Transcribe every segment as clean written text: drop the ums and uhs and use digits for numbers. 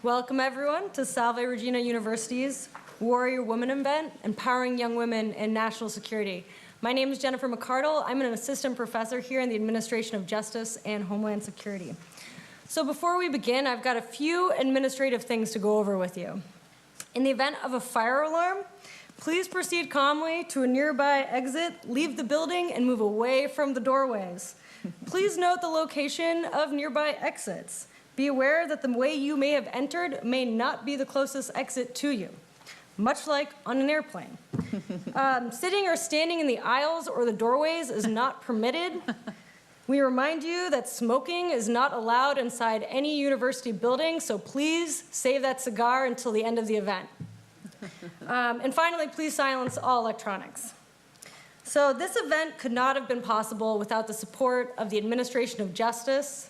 Welcome everyone to Salve Regina University's Warrior Woman event, Empowering Young Women in National Security. My name is Jennifer McCardle. I'm an assistant professor here in the Administration of Justice and Homeland Security. So before we begin, I've got a few administrative things to go over with you. In the event of a fire alarm, please proceed calmly to a nearby exit, leave the building, and move away from the doorways. Please note the location of nearby exits. Be aware that the way you may have entered may not be the closest exit to you, much like on an airplane. Sitting or standing in the aisles or the doorways is not permitted. We remind you that smoking is not allowed inside any university building, so please save that cigar until the end of the event. And finally, please silence all electronics. So this event could not have been possible without the support of the Administration of Justice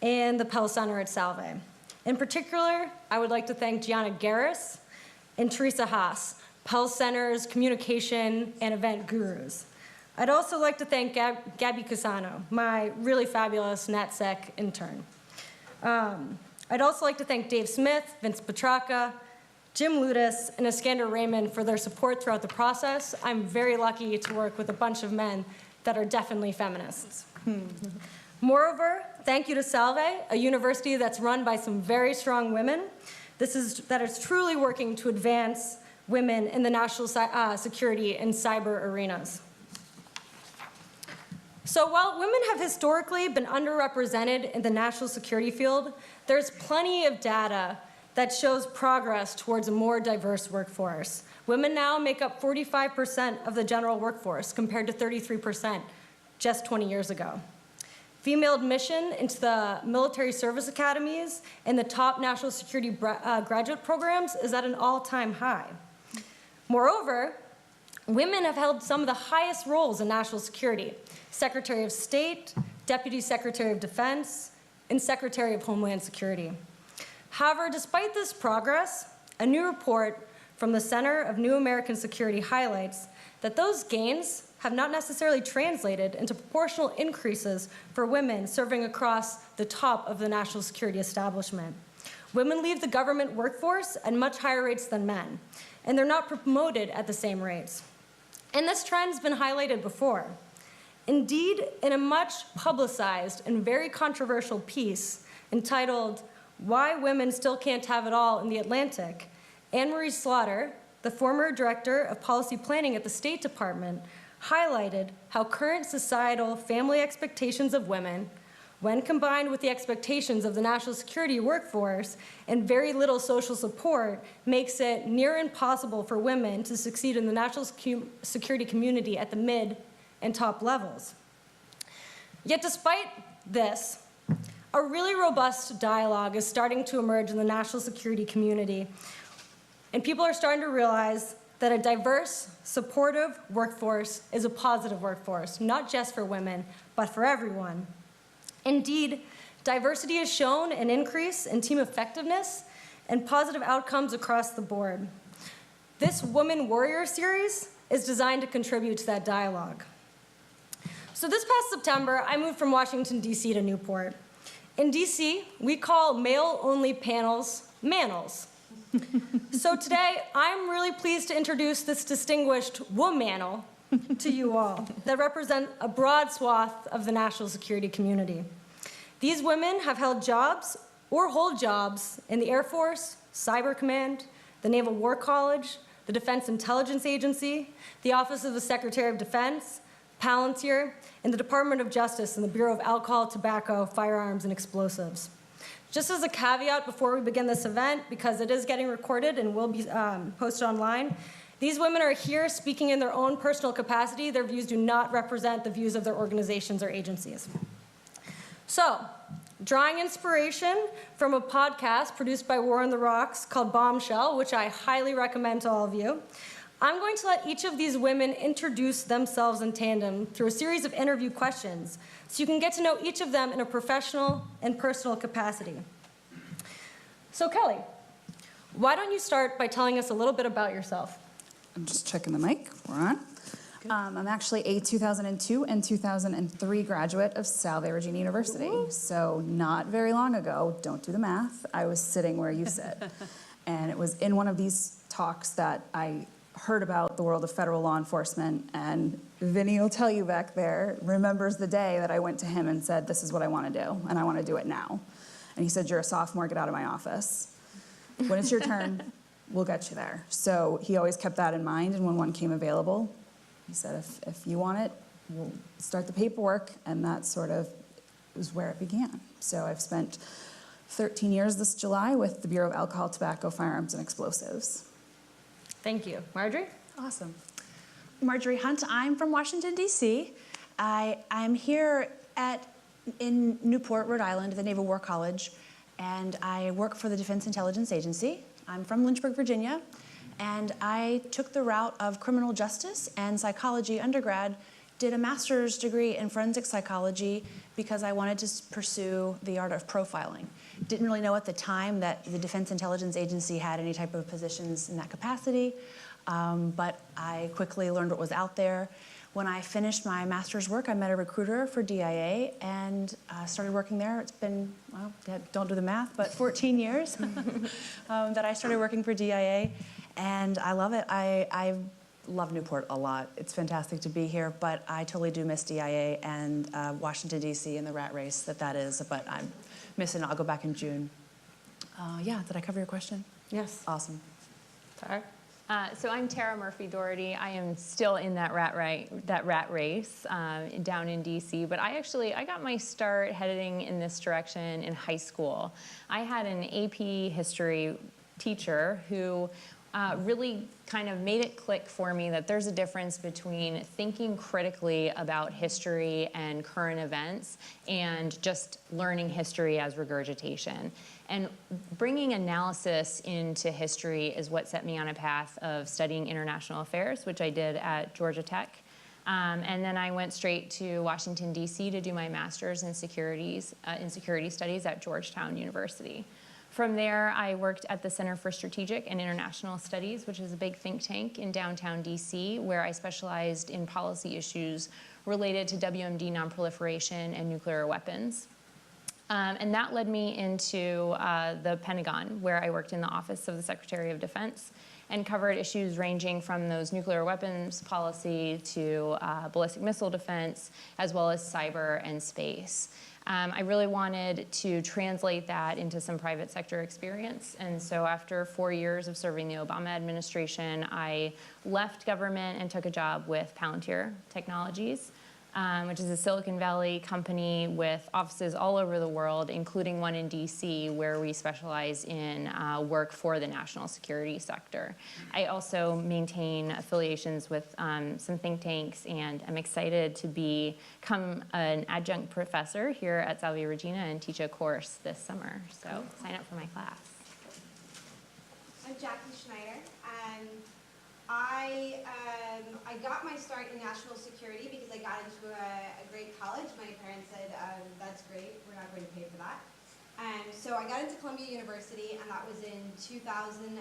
and the Pell Center at Salve. In particular, I would like to thank Gianna Garris and Teresa Haas, Pell Center's communication and event gurus. I'd also like to thank Gabby Casano, my really fabulous NatSec intern. I'd also like to thank Dave Smith, Vince Petracca, Jim Ludis, and Iskander Raymond for their support throughout the process. I'm very lucky to work with a bunch of men that are definitely feminists. Moreover, thank you to Salve, a university that's run by some very strong women. That is truly working to advance women in the national security and cyber arenas. So while women have historically been underrepresented in the national security field, there's plenty of data that shows progress towards a more diverse workforce. Women now make up 45% of the general workforce compared to 33% just 20 years ago. Female admission into the military service academies and the top national security graduate programs is at an all-time high. Moreover, women have held some of the highest roles in national security: Secretary of State, Deputy Secretary of Defense, and Secretary of Homeland Security. However, despite this progress, a new report from the Center of New American Security highlights that those gains have not necessarily translated into proportional increases for women serving across the top of the national security establishment. Women leave the government workforce at much higher rates than men, and they're not promoted at the same rates. And this trend has been highlighted before. Indeed, in a much publicized and very controversial piece entitled "Why Women Still Can't Have It All in the Atlantic," Anne-Marie Slaughter, the former director of policy planning at the State Department, highlighted how current societal family expectations of women, when combined with the expectations of the national security workforce and very little social support, makes it near impossible for women to succeed in the national security community at the mid and top levels. Yet despite this, a really robust dialogue is starting to emerge in the national security community, and people are starting to realize that a diverse, supportive workforce is a positive workforce, not just for women, but for everyone. Indeed, diversity has shown an increase in team effectiveness and positive outcomes across the board. This Woman Warrior series is designed to contribute to that dialogue. So this past September, I moved from Washington, D.C. to Newport. In D.C., we call male-only panels manels. So today, I'm really pleased to introduce this distinguished womanel to you all that represent a broad swath of the national security community. These women have held jobs or hold jobs in the Air Force, Cyber Command, the Naval War College, the Defense Intelligence Agency, the Office of the Secretary of Defense, Palantir, and the Department of Justice and the Bureau of Alcohol, Tobacco, Firearms, and Explosives. Just as a caveat before we begin this event, because it is getting recorded and will be posted online, these women are here speaking in their own personal capacity. Their views do not represent the views of their organizations or agencies. So, drawing inspiration from a podcast produced by War on the Rocks called Bombshell, which I highly recommend to all of you, I'm going to let each of these women introduce themselves in tandem through a series of interview questions, so you can get to know each of them in a professional and personal capacity. So Kellie, why don't you start by telling us a little bit about yourself? I'm just checking the mic. We're on. I'm actually a 2002 and 2003 graduate of Salve Regina University. So not very long ago, don't do the math, I was sitting where you sit. And it was in one of these talks that I heard about the world of federal law enforcement, and Vinny will tell you back there, remembers the day that I went to him and said, this is what I want to do, and I want to do it now. And he said, you're a sophomore, get out of my office. When it's your turn, we'll get you there. So he always kept that in mind, and when one came available, he said, if you want it, we'll start the paperwork, and that sort of was where it began. So I've spent 13 years this July with the Bureau of Alcohol, Tobacco, Firearms, and Explosives. Thank you. Marjorie? Awesome. Marjorie Hunt, I'm from Washington, D.C. I'm here in Newport, Rhode Island, at the Naval War College, and I work for the Defense Intelligence Agency. I'm from Lynchburg, Virginia, and I took the route of criminal justice and psychology undergrad, did a master's degree in forensic psychology because I wanted to pursue the art of profiling. Didn't really know at the time that the Defense Intelligence Agency had any type of positions in that capacity, but I quickly learned what was out there. When I finished my master's work, I met a recruiter for DIA and started working there. It's been, well, don't do the math, but 14 years that I started working for DIA, and I love it. I love Newport a lot. It's fantastic to be here, but I totally do miss DIA and Washington, D.C. and the rat race that is, but I'm missing it. I'll go back in June. Yeah, did I cover your question? Yes. Awesome. Tara? So I'm Tara Murphy-Dougherty. I am still in that rat race down in DC, but I got my start heading in this direction in high school. I had an AP history teacher who really kind of made it click for me that there's a difference between thinking critically about history and current events and just learning history as regurgitation. And bringing analysis into history is what set me on a path of studying international affairs, which I did at Georgia Tech. And then I went straight to Washington, D.C. to do my master's in security studies at Georgetown University. From there, I worked at the Center for Strategic and International Studies, which is a big think tank in downtown DC, where I specialized in policy issues related to WMD nonproliferation and nuclear weapons. And that led me into the Pentagon, where I worked in the Office of the Secretary of Defense and covered issues ranging from those nuclear weapons policy to ballistic missile defense, as well as cyber and space. I really wanted to translate that into some private sector experience. And so after 4 years of serving the Obama administration, I left government and took a job with Palantir Technologies, which is a Silicon Valley company with offices all over the world, including one in DC, where we specialize in work for the national security sector. I also maintain affiliations with some think tanks, and I'm excited to become an adjunct professor here at Salve Regina and teach a course this summer. So sign up for my class. I'm Jacquelyn Schneider, and I got my start in national security because I got into a great college. My parents said, that's great, we're not going to pay for that. And so I got into Columbia University, and that was in 2001.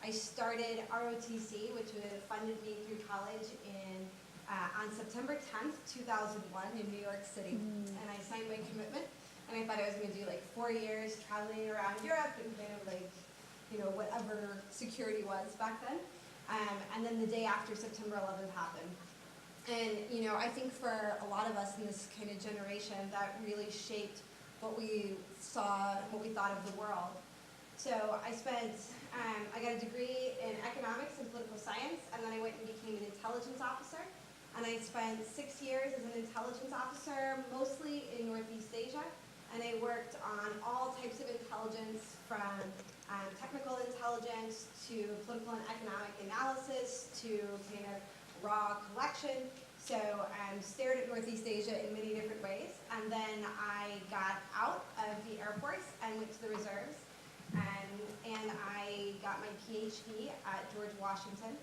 I started ROTC, which funded me through college on September 10th, 2001 in New York City. And I signed my commitment, and I thought I was going to do like 4 years traveling around Europe and kind of like, you know, whatever security was back then. And then the day after September 11th happened. And, you know, I think for a lot of us in this kind of generation, that really shaped what we saw, what we thought of the world. So I got a degree in economics and political science, and then I went and became an intelligence officer. And I spent 6 years as an intelligence officer, mostly in Northeast Asia. And I worked on all types of intelligence, from technical intelligence to political and economic analysis to kind of raw collection. So stared at Northeast Asia in many different ways. And then I got out of the Air Force and went to the reserves. And I got my PhD at George Washington.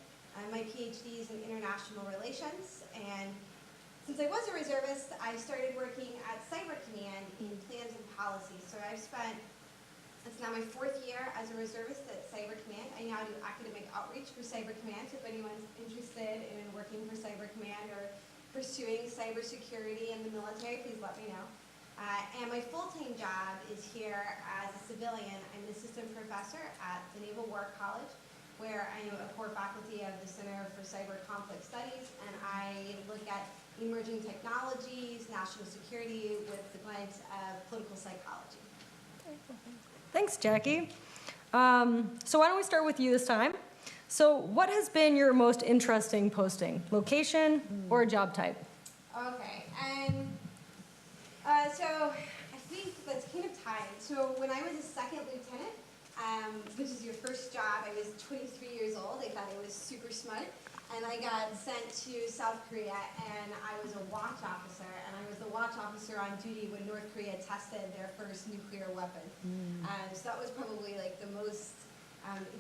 My PhD is in international relations. And since I was a reservist, I started working at Cyber Command in plans and policy. So I've spent, it's now my 4th year as a reservist at Cyber Command. I now do academic outreach for Cyber Command, so if anyone's interested in working for pursuing cybersecurity in the military, please let me know. And my full-time job is here as a civilian. I'm an assistant professor at the Naval War College, where I am a core faculty of the Center for Cyber Conflict Studies, and I look at emerging technologies, national security with the lens of political psychology. Thanks, Jackie. So why don't we start with you this time? So what has been your most interesting posting? Location or job type? Okay, and so I think that's kind of tied. So when I was a second lieutenant, which is your first job, I was 23 years old. I thought I was super smart. And I got sent to South Korea, and I was a watch officer. And I was the watch officer on duty when North Korea tested their first nuclear weapon. So that was probably like the most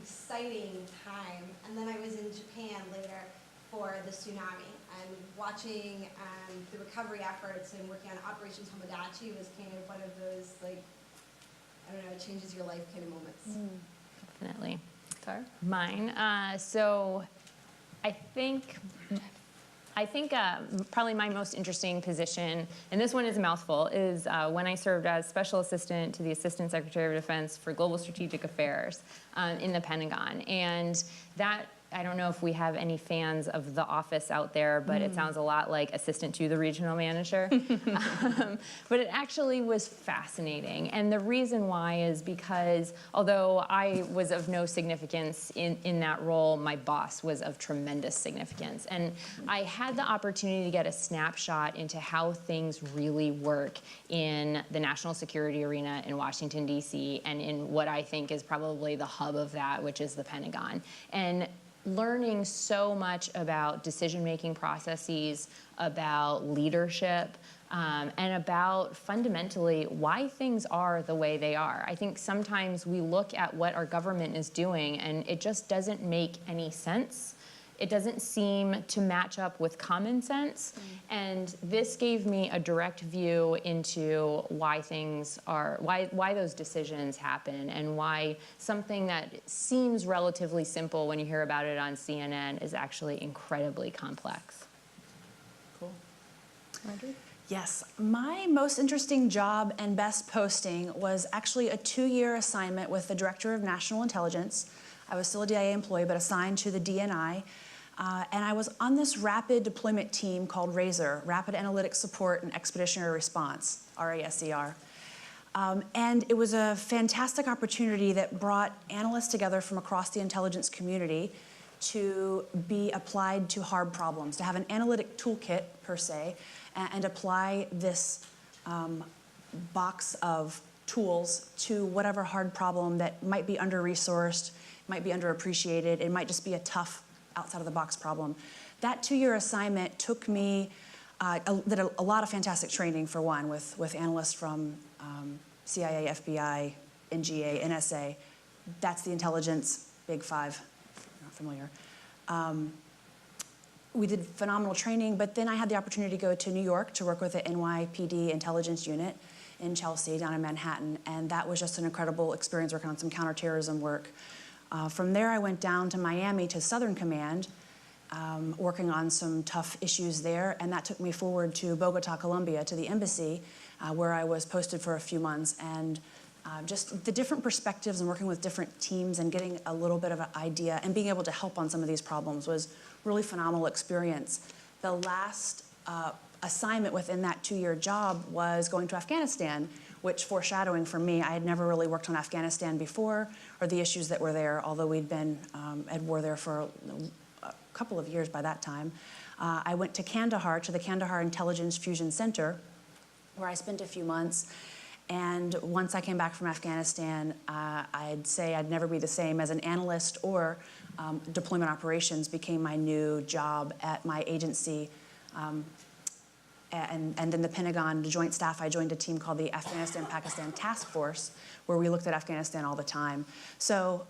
exciting time. And then I was in Japan later for the tsunami. And watching the recovery efforts and working on Operation Tomodachi was kind of one of those, like, I don't know, it changes your life kind of moments. Definitely. Mine. So I think probably my most interesting position, and this one is a mouthful, is when I served as Special Assistant to the Assistant Secretary of Defense for Global Strategic Affairs in the Pentagon. And that, I don't know if we have any fans of The Office out there, but it sounds a lot like assistant to the regional manager. But it actually was fascinating. And the reason why is because although I was of no significance in that role, my boss was of tremendous significance. And I had the opportunity to get a snapshot into how things really work in the national security arena in Washington, D.C., and in what I think is probably the hub of that, which is the Pentagon. And learning so much about decision-making processes, about leadership, and about fundamentally why things are the way they are. I think sometimes we look at what our government is doing and it just doesn't make any sense. It doesn't seem to match up with common sense. And this gave me a direct view into why things are, why those decisions happen, and why something that seems relatively simple when you hear about it on CNN is actually incredibly complex. Cool. Marjorie? Yes, my most interesting job and best posting was actually a 2-year assignment with the Director of National Intelligence. I was still a DIA employee, but assigned to the DNI. And I was on this rapid deployment team called RASER, Rapid Analytic Support and Expeditionary Response, RASER. And it was a fantastic opportunity that brought analysts together from across the intelligence community to be applied to hard problems, to have an analytic toolkit, per se, and apply this box of tools to whatever hard problem that might be under-resourced, might be underappreciated, it might just be a tough outside-of-the-box problem. That 2-year assignment took me, did a lot of fantastic training, for one, with analysts from CIA, FBI, NGA, NSA. That's the intelligence big five, if you're not familiar. We did phenomenal training, but then I had the opportunity to go to New York to work with the NYPD intelligence unit in Chelsea, down in Manhattan, and that was just an incredible experience working on some counterterrorism work. From there, I went down to Miami to Southern Command, working on some tough issues there, and that took me forward to Bogota, Colombia, to the embassy, where I was posted for a few months. And just the different perspectives and working with different teams and getting a little bit of an idea and being able to help on some of these problems was really phenomenal experience. The last assignment within that 2-year job was going to Afghanistan, which, foreshadowing for me, I had never really worked on Afghanistan before, or the issues that were there, although we'd been at war there for a couple of years by that time. I went to Kandahar, to the Kandahar Intelligence Fusion Center, where I spent a few months. And once I came back from Afghanistan, I'd say I'd never be the same. As an analyst or deployment operations became my new job at my agency. And then the Pentagon, the Joint Staff, I joined a team called the Afghanistan-Pakistan Task Force, where we looked at Afghanistan all the time. So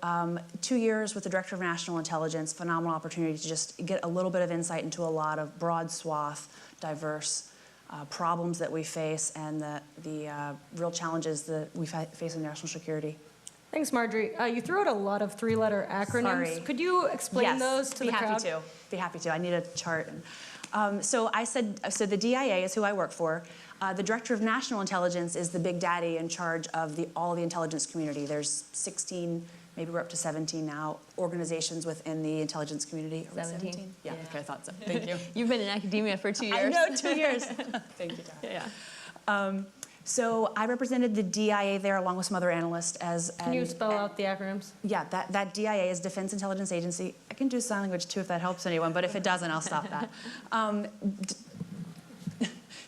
2 years with the Director of National Intelligence, phenomenal opportunity to just get a little bit of insight into a lot of broad swath, diverse problems that we face, and the real challenges that we face in national security. Thanks, Marjorie. You threw out a lot of 3-letter acronyms. Sorry. Could you explain those to the crowd? Be happy to. I need a chart. So the DIA is who I work for. The Director of National Intelligence is the big daddy in charge of all the intelligence community. There's 16, maybe we're up to 17 now, organizations within the intelligence community. Are we 17? Yeah, okay, I thought so. Thank you. You've been in academia for 2 years. I know, 2 years. Thank you, Tara. Yeah. So I represented the DIA there along with some other analysts Can you spell out the acronyms? Yeah, that DIA is Defense Intelligence Agency. I can do sign language too if that helps anyone, but if it doesn't, I'll stop that.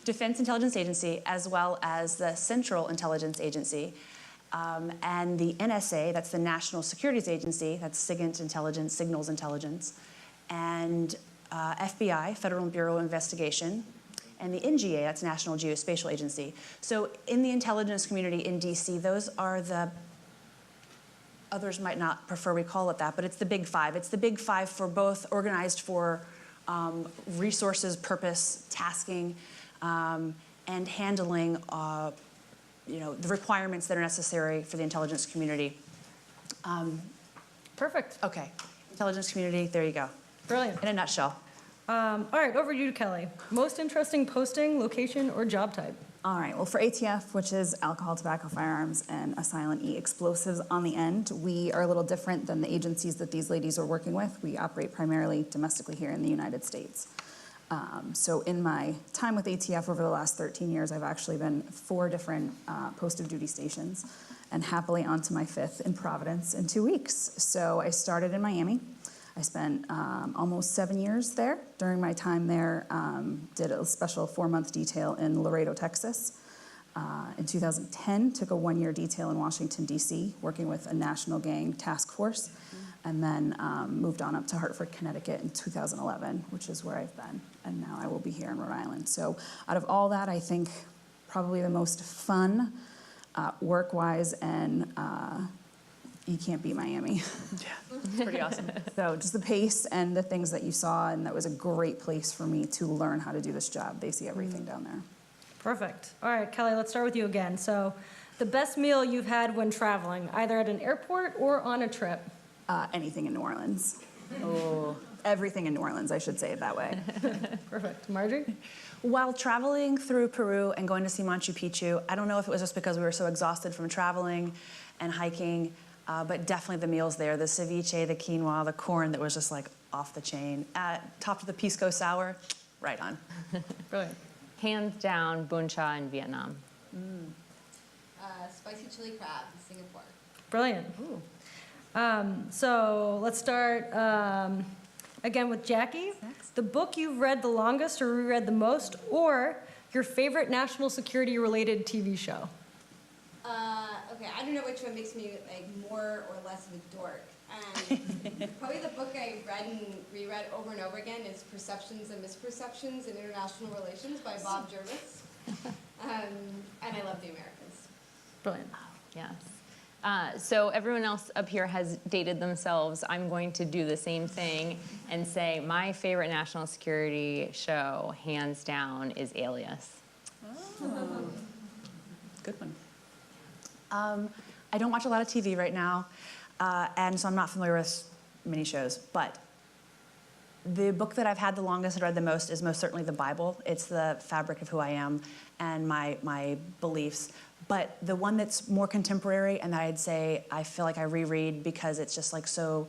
Defense Intelligence Agency, as well as the Central Intelligence Agency, and the NSA, that's the National Security Agency, that's SIGINT Intelligence, Signals Intelligence, and FBI, Federal Bureau of Investigation, and the NGA, that's National Geospatial Agency. So in the intelligence community in DC, those are the, others might not prefer we call it that, but it's the big five. It's the big five for both organized for resources, purpose, tasking, and handling the requirements that are necessary for the intelligence community. Perfect. Okay, intelligence community, there you go. Brilliant. In a nutshell. All right, over to you, Kelly. Most interesting posting, location, or job type? All right, well, for ATF, which is alcohol, tobacco, firearms, and a silent E, explosives on the end, we are a little different than the agencies that these ladies are working with. We operate primarily domestically here in the United States. So in my time with ATF over the last 13 years, I've actually been 4 different post of duty stations, and happily onto my 5th in Providence in 2 weeks. So I started in Miami. I spent almost 7 years there. During my time there, did a special 4-month detail in Laredo, Texas. In 2010, took a 1-year detail in Washington, D.C., working with a national gang task force, and then moved on up to Hartford, Connecticut in 2011, which is where I've been, and now I will be here in Rhode Island. So out of all that, I think probably the most fun, work-wise, and you can't beat Miami. Yeah, it's pretty awesome. So just the pace and the things that you saw, and that was a great place for me to learn how to do this job. They see everything down there. Perfect. All right, Kelly, let's start with you again. So the best meal you've had when traveling, either at an airport or on a trip? Anything in New Orleans. Oh, everything in New Orleans, I should say it that way. Perfect. Marjorie? While traveling through Peru and going to see Machu Picchu, I don't know if it was just because we were so exhausted from traveling and hiking, but definitely the meals there, the ceviche, the quinoa, the corn that was just like off the chain. Topped with the pisco sour, right on. Brilliant. Hands down, bun cha in Vietnam. Spicy chili crab in Singapore. Brilliant. So let's start again with Jackie. The book you've read the longest or reread the most, or your favorite national security related TV show? Okay, I don't know which one makes me like more or less of a dork. Probably the book I read and reread over and over again is Perceptions and Misperceptions in International Relations by Bob Jervis. And I love The Americans. Brilliant. Yes. So everyone else up here has dated themselves. I'm going to do the same thing and say my favorite national security show, hands down, is Alias. Oh. Good one. I don't watch a lot of TV right now, and so I'm not familiar with many shows, but the book that I've had the longest and read the most is most certainly the Bible. It's the fabric of who I am and my beliefs. But the one that's more contemporary and that I'd say I feel like I reread because it's just like so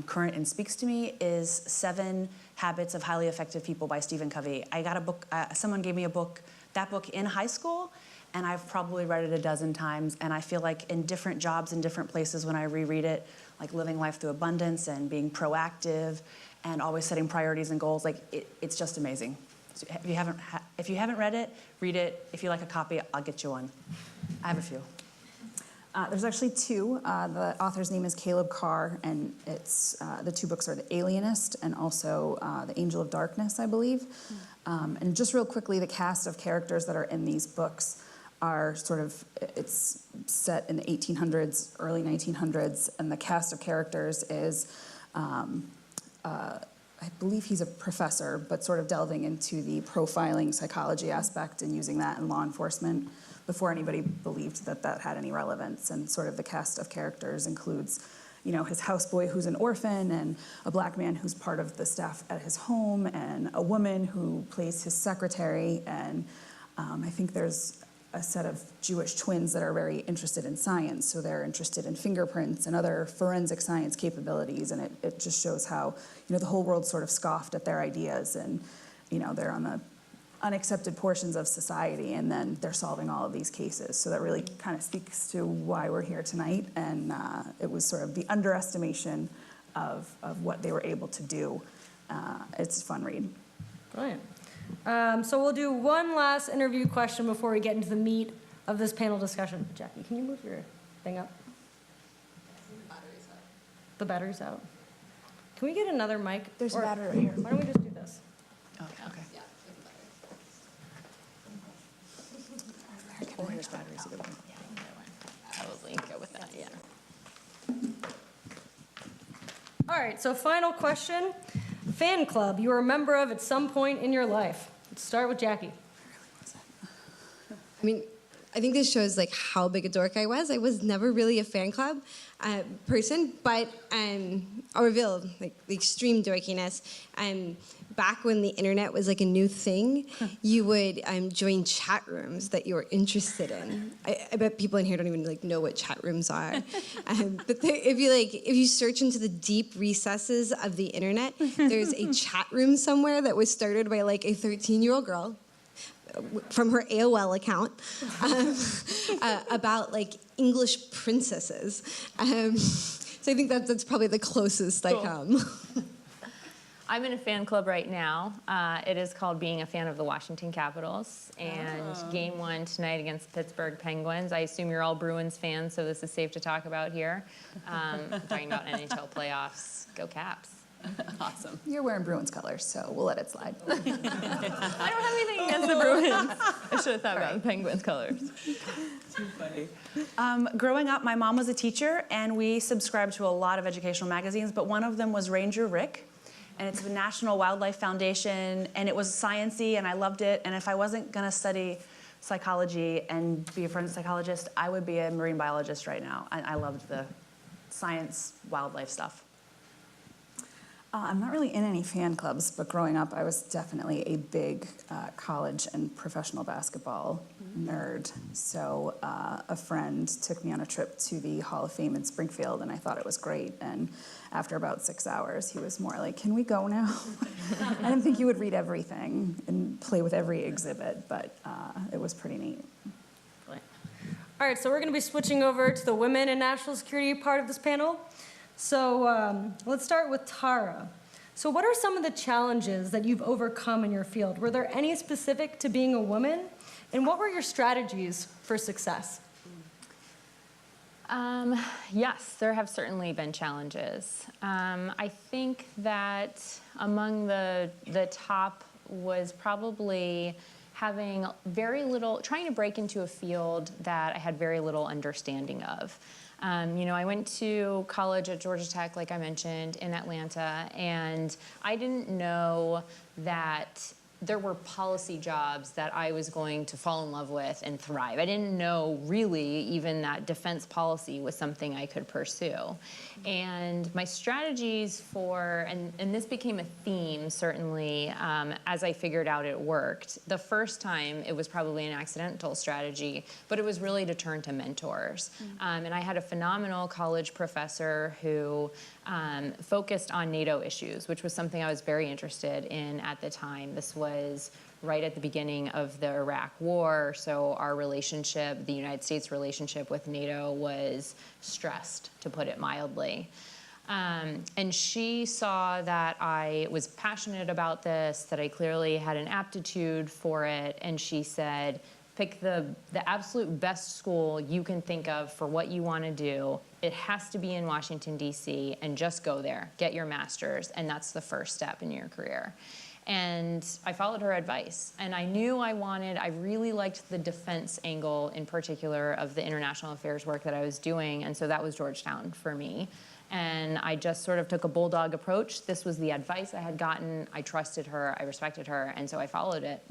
current and speaks to me is 7 Habits of Highly Effective People by Stephen Covey. I got a book, someone gave me that book in high school, and I've probably read it a dozen times, and I feel like in different jobs in different places when I reread it, like living life through abundance and being proactive and always setting priorities and goals, like it's just amazing. So if you haven't read it, read it. If you like a copy, I'll get you one. I have a few. There's actually 2. The author's name is Caleb Carr, and it's the 2 books are The Alienist and also The Angel of Darkness, I believe. And just real quickly, the cast of characters that are in these books are it's set in the 1800s, early 1900s, and the cast of characters is, I believe he's a professor, but sort of delving into the profiling psychology aspect and using that in law enforcement before anybody believed that that had any relevance. And sort of the cast of characters includes, his houseboy who's an orphan, and a black man who's part of the staff at his home, and a woman who plays his secretary, and I think there's a set of Jewish twins that are very interested in science, so they're interested in fingerprints and other forensic science capabilities, and it just shows how, the whole world sort of scoffed at their ideas, and, they're on the unaccepted portions of society, and then they're solving all of these cases. So that really kind of speaks to why we're here tonight, and it was sort of the underestimation of what they were able to do. It's a fun read. Brilliant. So we'll do one last interview question before we get into the meat of this panel discussion. Jackie, can you move your thing up? The battery's out. Can we get another mic? There's a battery right here. Why don't we just do this? Oh, okay. There's batteries. A good one. Probably go with that, yeah. All right, so final question. Fan club you were a member of at some point in your life. Let's start with Jackie. I mean, I think this shows like how big a dork I was. I was never really a fan club person, but I'll reveal like the extreme dorkiness. Back when the internet was like a new thing, you would join chat rooms that you were interested in. I bet people in here don't even like know what chat rooms are. But if you search into the deep recesses of the internet, there's a chat room somewhere that was started by like a 13-year-old girl from her AOL account about like English princesses. So I think that's probably the closest I come. I'm in a fan club right now. It is called Being a Fan of the Washington Capitals. And game 1 tonight against the Pittsburgh Penguins. I assume you're all Bruins fans, so this is safe to talk about here. Talking about NHL playoffs. Go Caps. Awesome. You're wearing Bruins colors, so we'll let it slide. I don't have anything against the Bruins. I should have thought about the Penguins colors. Too funny. Growing up, my mom was a teacher, and we subscribed to a lot of educational magazines, but one of them was Ranger Rick. And it's the National Wildlife Foundation, and it was science-y, and I loved it. And if I wasn't going to study psychology and be a forensic psychologist, I would be a marine biologist right now. I loved the science, wildlife stuff. I'm not really in any fan clubs, but growing up, I was definitely a big college and professional basketball nerd. So a friend took me on a trip to the Hall of Fame in Springfield, and I thought it was great. And after about 6 hours, he was more like, "Can we go now?" I didn't think you would read everything and play with every exhibit, but it was pretty neat. All right, so we're going to be switching over to the women in national security part of this panel. So let's start with Tara. So what are some of the challenges that you've overcome in your field? Were there any specific to being a woman? And what were your strategies for success? Yes, there have certainly been challenges. I think that among the top was probably having trying to break into a field that I had very little understanding of. I went to college at Georgia Tech, like I mentioned, in Atlanta, and I didn't know that there were policy jobs that I was going to fall in love with and thrive. I didn't know really even that defense policy was something I could pursue. And my strategies and this became a theme certainly as I figured out it worked. The first time it was probably an accidental strategy, but it was really to turn to mentors. And I had a phenomenal college professor who focused on NATO issues, which was something I was very interested in at the time. This was right at the beginning of the Iraq War, so our relationship, the United States relationship with NATO was stressed, to put it mildly. And she saw that I was passionate about this, that I clearly had an aptitude for it, and she said, pick the absolute best school you can think of for what you want to do. It has to be in Washington, D.C., and just go there, get your master's, and that's the first step in your career. And I followed her advice, and I knew I really liked the defense angle in particular of the international affairs work that I was doing, and so that was Georgetown for me. And I just sort of took a bulldog approach. This was the advice I had gotten. I trusted her, I respected her, and so I followed it.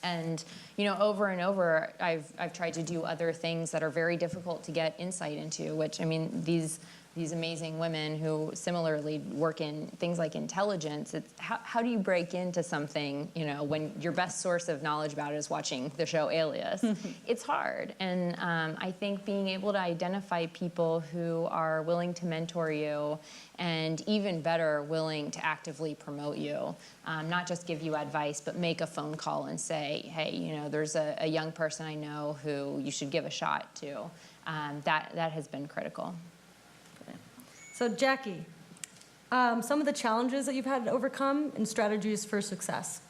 And over and over, I've tried to do other things that are very difficult to get insight into, which, I mean, these these amazing women who similarly work in things like intelligence. It's how do you break into something, you know, when your best source of knowledge about it is watching the show Alias? It's hard. And I think being able to identify people who are willing to mentor you and even better, willing to actively promote you, not just give you advice, but make a phone call and say, hey, you know, there's a young person I know who you should give a shot to. That has been critical. So Jackie, some of the challenges that you've had to overcome and strategies for success.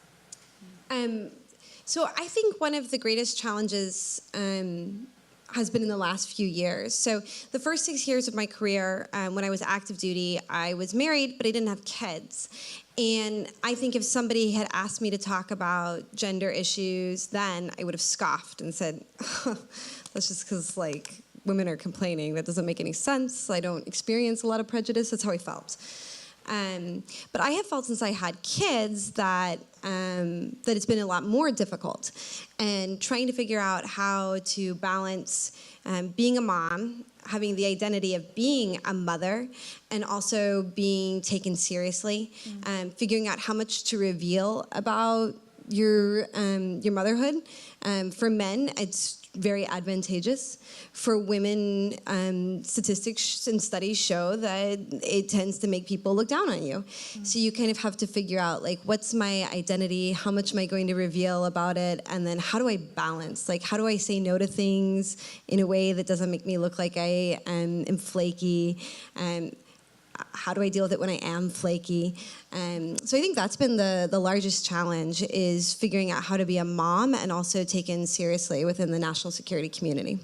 So I think one of the greatest challenges has been in the last few years. So the first 6 years of my career, when I was active duty, I was married, but I didn't have kids. And I think if somebody had asked me to talk about gender issues then, I would have scoffed and said, that's just because, like, women are complaining. That doesn't make any sense. I don't experience a lot of prejudice. That's how I felt. But I have felt since I had kids that it's been a lot more difficult, and trying to figure out how to balance being a mom, having the identity of being a mother, and also being taken seriously, figuring out how much to reveal about your motherhood. For men, it's very advantageous. For women, statistics and studies show that it tends to make people look down on you. So you kind of have to figure out, like, what's my identity? How much am I going to reveal about it? And then how do I balance? Like, how do I say no to things in a way that doesn't make me look like I am flaky? How do I deal with it when I am flaky? So I think that's been the largest challenge, is figuring out how to be a mom and also taken seriously within the national security community.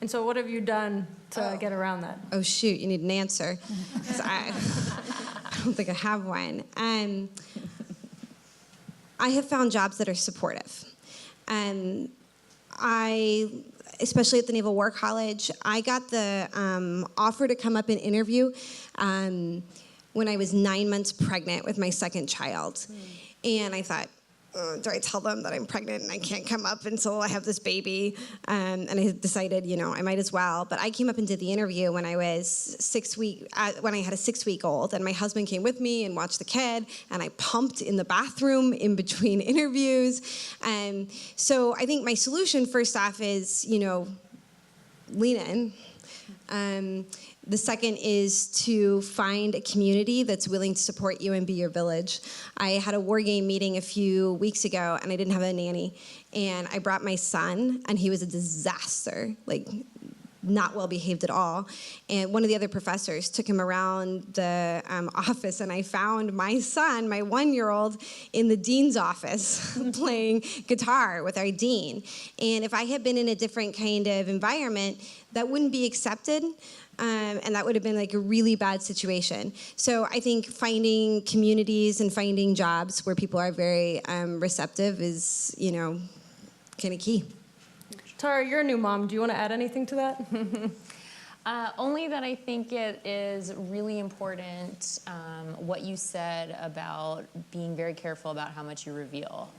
And so what have you done to get around that? Oh, shoot, you need an answer. 'Cause I don't think I have one. I have found jobs that are supportive. Especially at the Naval War College, I got the offer to come up and interview when I was 9 months pregnant with my second child. And I thought, do I tell them that I'm pregnant and I can't come up until I have this baby? And I decided, you know, I might as well. But I came up and did the interview when I was when I had a 6-week-old, and my husband came with me and watched the kid, and I pumped in the bathroom in between interviews. So I think my solution, first off, is, you know, lean in. The second is to find a community that's willing to support you and be your village. I had a war game meeting a few weeks ago, and I didn't have a nanny. And I brought my son, and he was a disaster, like not well behaved at all. And one of the other professors took him around the office, and I found my son, my 1-year-old, in the dean's office playing guitar with our dean. And if I had been in a different kind of environment, that wouldn't be accepted. And that would have been like a really bad situation. So I think finding communities and finding jobs where people are very receptive is, you know, kind of key. Tara, you're a new mom. Do you want to add anything to that? Only that I think it is really important what you said about being very careful about how much you reveal.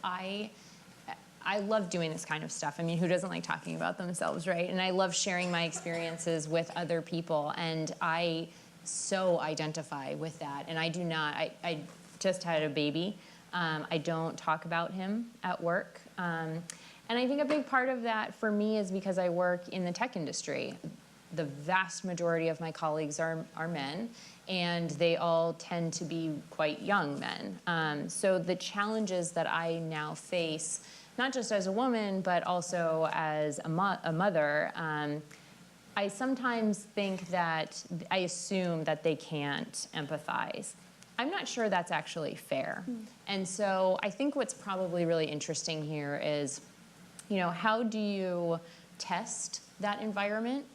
I love doing this kind of stuff. I mean, who doesn't like talking about themselves, right? And I love sharing my experiences with other people, and I so identify with that. And I do not, I just had a baby. I don't talk about him at work. And I think a big part of that for me is because I work in the tech industry. The vast majority of my colleagues are men, and they all tend to be quite young men. So the challenges that I now face, not just as a woman, but also as a mother, I sometimes think that, I assume that they can't empathize. I'm not sure that's actually fair. And so I think what's probably really interesting here is, you know, how do you test that environment?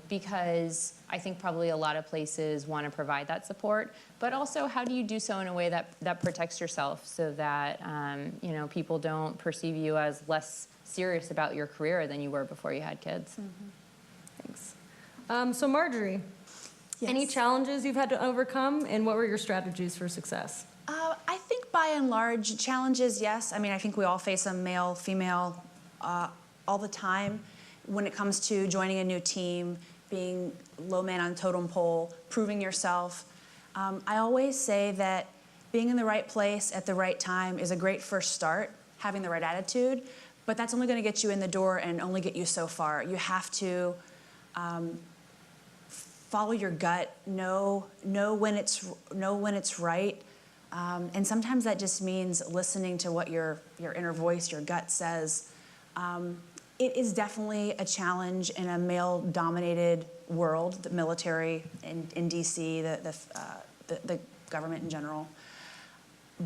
Because I think probably a lot of places want to provide that support, but also how do you do so in a way that protects yourself so that you know, people don't perceive you as less serious about your career than you were before you had kids? Thanks. So Marjorie, any challenges you've had to overcome, and what were your strategies for success? I think by and large, challenges, yes. I mean, I think we all face them, male, female, all the time. When it comes to joining a new team, being low man on the totem pole, proving yourself. I always say that being in the right place at the right time is a great first start, having the right attitude, but that's only going to get you in the door and only get you so far. You have to follow your gut, know when it's right, and sometimes that just means listening to what your inner voice, your gut says. It is definitely a challenge in a male-dominated world, the military in DC, the government in general.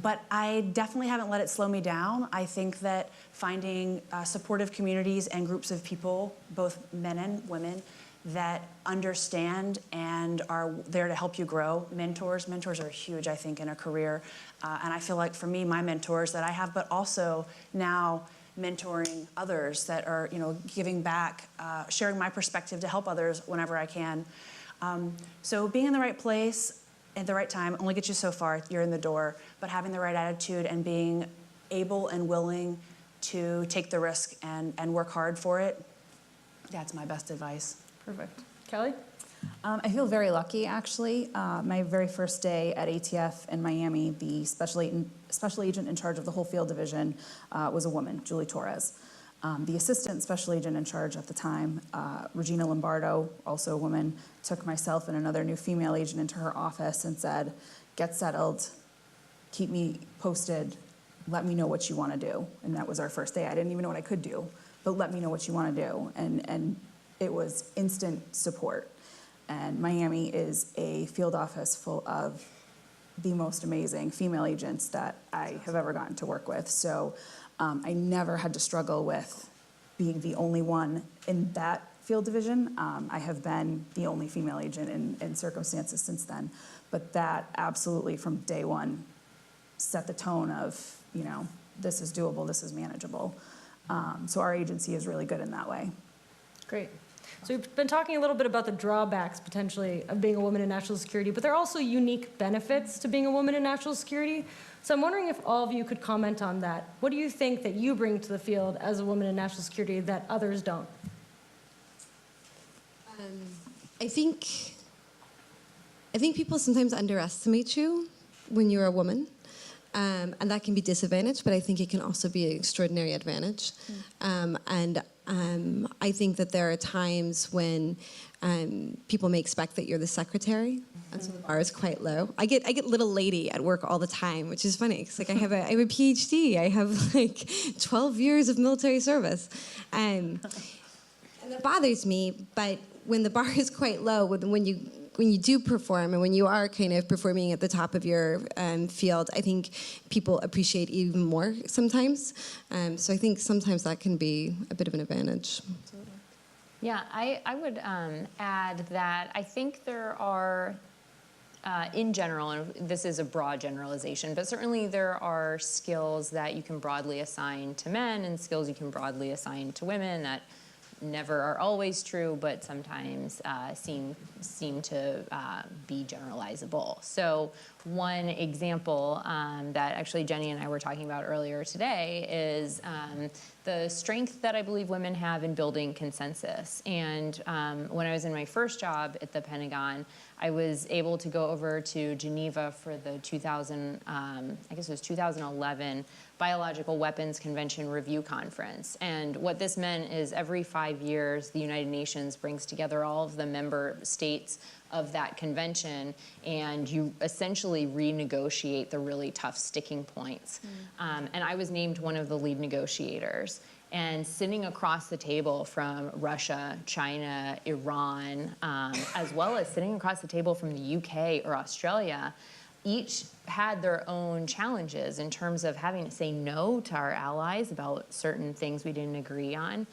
But I definitely haven't let it slow me down. I think that finding supportive communities and groups of people, both men and women, that understand and are there to help you grow. Mentors are huge, I think, in a career. And I feel like for me, my mentors that I have, but also now mentoring others that are, giving back, sharing my perspective to help others whenever I can. So being in the right place at the right time only gets you so far. You're in the door, but having the right attitude and being able and willing to take the risk and work hard for it, that's my best advice. Perfect. Kellie? I feel very lucky, actually. My very first day at ATF in Miami, the special agent in charge of the whole field division was a woman, Julie Torres. The assistant special agent in charge at the time, Regina Lombardo, also a woman, took myself and another new female agent into her office and said, "Get settled, keep me posted, let me know what you want to do." And that was our first day. I didn't even know what I could do, but let me know what you want to do. And it was instant support. And Miami is a field office full of the most amazing female agents that I have ever gotten to work with. So I never had to struggle with being the only one in that field division. I have been the only female agent in circumstances since then. But that absolutely from day one set the tone of, this is doable, this is manageable. So our agency is really good in that way. Great. So we've been talking a little bit about the drawbacks, potentially, of being a woman in national security, but there are also unique benefits to being a woman in national security. So I'm wondering if all of you could comment on that. What do you think that you bring to the field as a woman in national security that others don't? I think people sometimes underestimate you when you're a woman. And that can be disadvantage, but I think it can also be an extraordinary advantage. I think that there are times when people may expect that you're the secretary, and so the bar is quite low. I get little lady at work all the time, which is funny because I have a PhD. I have 12 years of military service, and that bothers me. But when the bar is quite low, when you do perform and when you are kind of performing at the top of your field, I think people appreciate even more sometimes. So I think sometimes that can be a bit of an advantage. Yeah, I would add that I think there are, in general, and this is a broad generalization, but certainly there are skills that you can broadly assign to men and skills you can broadly assign to women that never are always true, but sometimes seem to be generalizable. So one example that actually Jenny and I were talking about earlier today is the strength that I believe women have in building consensus. And when I was in my first job at the Pentagon, I was able to go over to Geneva for the 2011 Biological Weapons Convention Review Conference. And what this meant is every 5 years, the United Nations brings together all of the member states of that convention, and you essentially renegotiate the really tough sticking points. And I was named one of the lead negotiators. And sitting across the table from Russia, China, Iran, as well as sitting across the table from the UK or Australia, each had their own challenges in terms of having to say no to our allies about certain things we didn't agree on,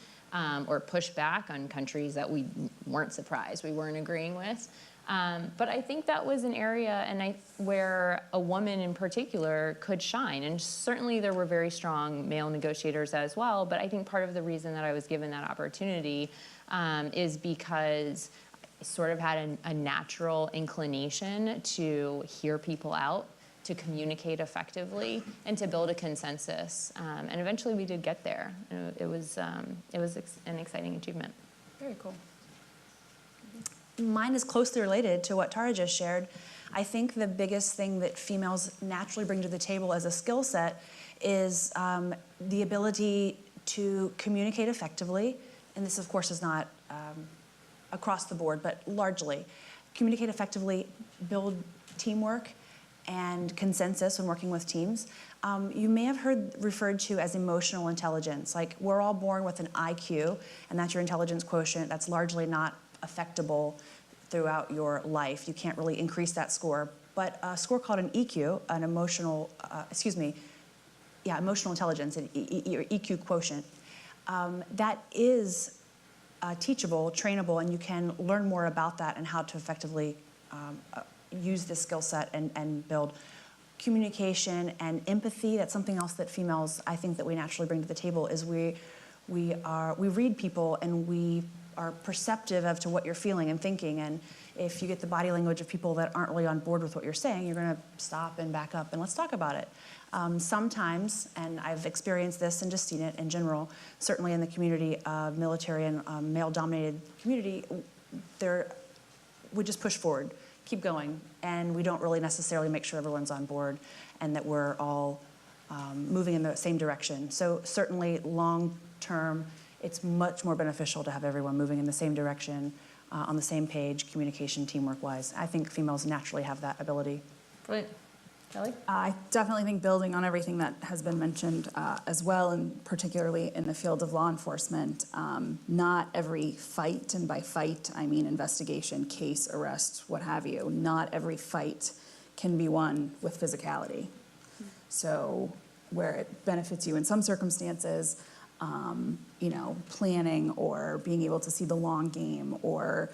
or push back on countries that we weren't surprised we weren't agreeing with. But I think that was an area where a woman in particular could shine. And certainly there were very strong male negotiators as well, but I think part of the reason that I was given that opportunity is because I sort of had a natural inclination to hear people out, to communicate effectively, and to build a consensus. And eventually we did get there. It was an exciting achievement. Very cool. mine is closely related to what Tara just shared. I think the biggest thing that females naturally bring to the table as a skill set is the ability to communicate effectively, and this of course is not across the board, but largely. Communicate effectively, build teamwork and consensus when working with teams. You may have heard referred to as emotional intelligence. Like, we're all born with an IQ, and that's your intelligence quotient. That's largely not affectable throughout your life. You can't really increase that score. But a score called an EQ, an emotional, emotional intelligence, your EQ quotient, that is teachable, trainable, and you can learn more about that and how to effectively use this skill set and build communication and empathy. That's something else that females, I think, that we naturally bring to the table, is we read people and we are perceptive as to what you're feeling and thinking. And if you get the body language of people that aren't really on board with what you're saying, you're going to stop and back up and let's talk about it. Sometimes, and I've experienced this and just seen it in general, certainly in the community of military and male-dominated community, we just push forward, keep going, and we don't really necessarily make sure everyone's on board and that we're all moving in the same direction. So certainly long-term, it's much more beneficial to have everyone moving in the same direction, on the same page, communication, teamwork-wise. I think females naturally have that ability. Brilliant. Kellie? I definitely think building on everything that has been mentioned as well, and particularly in the field of law enforcement, not every fight, and by fight I mean investigation, case, arrest, what have you, not every fight can be won with physicality. So where it benefits you in some circumstances, planning or being able to see the long game, or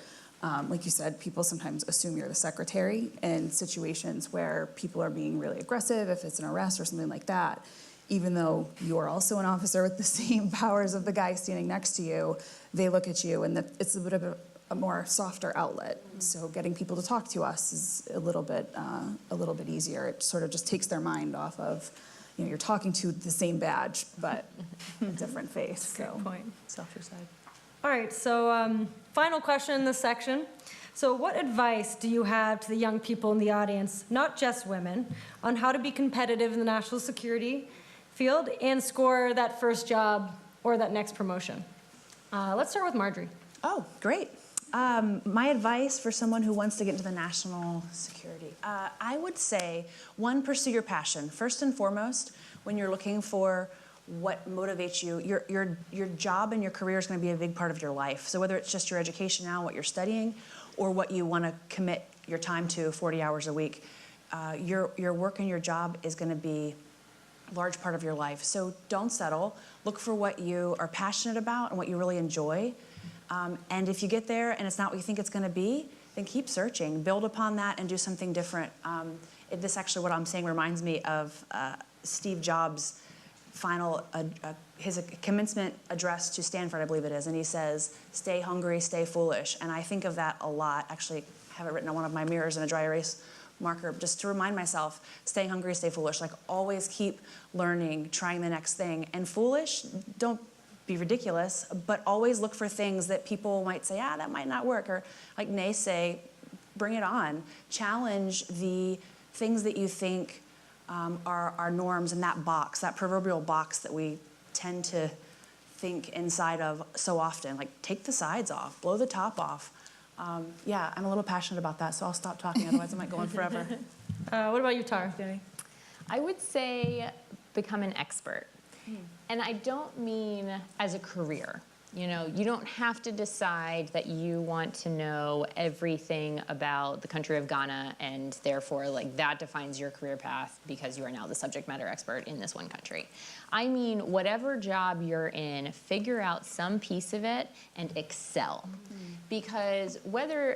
like you said, people sometimes assume you're the secretary in situations where people are being really aggressive, if it's an arrest or something like that. Even though you're also an officer with the same powers of the guy standing next to you, they look at you, and it's a bit of a more softer outlet. So getting people to talk to us is a little bit easier. It sort of just takes their mind off of, you're talking to the same badge, but a different face. Great point. Softer side. All right, so final question in this section. So what advice do you have to the young people in the audience, not just women, on how to be competitive in the national security field and score that first job or that next promotion? Let's start with Marjorie. Oh, great. My advice for someone who wants to get into the national security, I would say, one, pursue your passion. First and foremost, when you're looking for what motivates you, your job and your career is going to be a big part of your life. So whether it's just your education now, what you're studying, or what you want to commit your time to 40 hours a week, your work and your job is going to be a large part of your life. So don't settle. Look for what you are passionate about and what you really enjoy. And if you get there and it's not what you think it's going to be, then keep searching. Build upon that and do something different. This actually, what I'm saying, reminds me of Steve Jobs' his commencement address to Stanford, I believe it is, and he says, "Stay hungry, stay foolish." And I think of that a lot. Actually, I have it written on one of my mirrors in a dry erase marker, just to remind myself, stay hungry, stay foolish. Like, always keep learning, trying the next thing. And foolish, don't be ridiculous, but always look for things that people might say, that might not work, or like naysay, bring it on. Challenge the things that you think are norms in that box, that proverbial box that we tend to think inside of so often. Like, take the sides off, blow the top off. I'm a little passionate about that, so I'll stop talking, otherwise I might go on forever. What about you, Tara? I would say become an expert. And I don't mean as a career. You don't have to decide that you want to know everything about the country of Ghana, and therefore, that defines your career path because you are now the subject matter expert in this one country. I mean, whatever job you're in, figure out some piece of it and excel. Because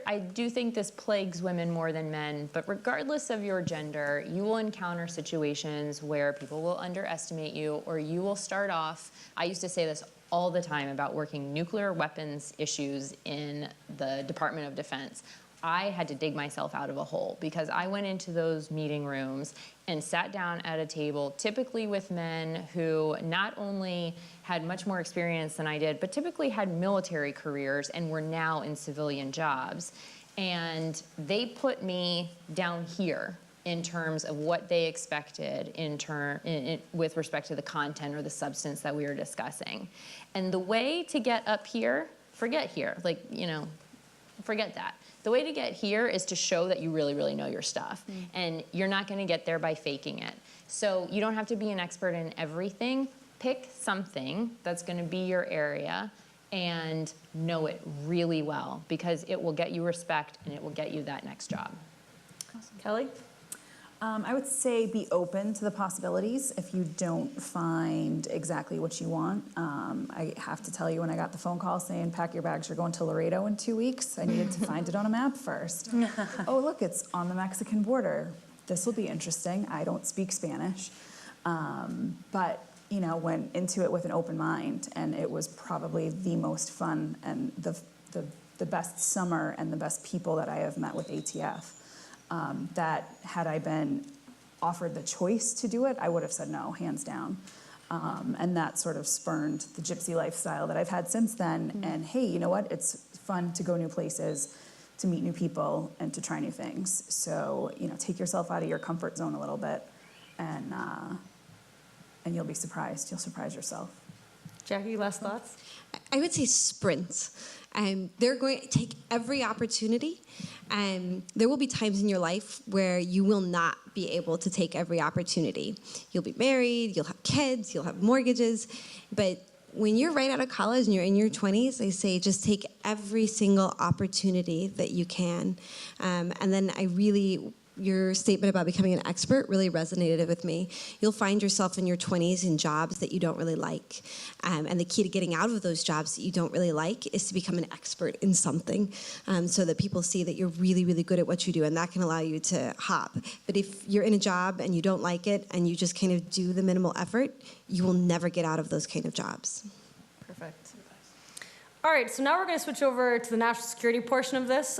I do think this plagues women more than men, but regardless of your gender, you will encounter situations where people will underestimate you, or you will start off, I used to say this all the time about working nuclear weapons issues in the Department of Defense. I had to dig myself out of a hole, because I went into those meeting rooms and sat down at a table, typically with men who not only had much more experience than I did, but typically had military careers and were now in civilian jobs. And they put me down here in terms of what they expected with respect to the content or the substance that we were discussing. And the way to get up here, forget here, forget that. The way to get here is to show that you really, really know your stuff. And you're not gonna get there by faking it. So you don't have to be an expert in everything. Pick something that's gonna be your area and know it really well, because it will get you respect and it will get you that next job. Awesome. Kellie? I would say be open to the possibilities if you don't find exactly what you want. I have to tell you, when I got the phone call saying, pack your bags, you're going to Laredo in 2 weeks, I needed to find it on a map first. Oh, look, it's on the Mexican border. This will be interesting. I don't speak Spanish. But, went into it with an open mind, and it was probably the most fun and the best summer and the best people that I have met with ATF. That had I been offered the choice to do it, I would have said no, hands down. And that sort of spurned the gypsy lifestyle that I've had since then. And hey, you know what? It's fun to go new places, to meet new people, and to try new things. So, take yourself out of your comfort zone a little bit, and you'll be surprised. You'll surprise yourself. Jackie, last thoughts? I would say sprint. They're going to take every opportunity. There will be times in your life where you will not be able to take every opportunity. You'll be married, you'll have kids, you'll have mortgages. But when you're right out of college and you're in your 20s, I say just take every single opportunity that you can. And then your statement about becoming an expert really resonated with me. You'll find yourself in your 20s in jobs that you don't really like. And the key to getting out of those jobs that you don't really like is to become an expert in something, so that people see that you're really, really good at what you do, and that can allow you to hop. But if you're in a job and you don't like it and you just kind of do the minimal effort, you will never get out of those kind of jobs. Perfect. All right, so now we're going to switch over to the national security portion of this.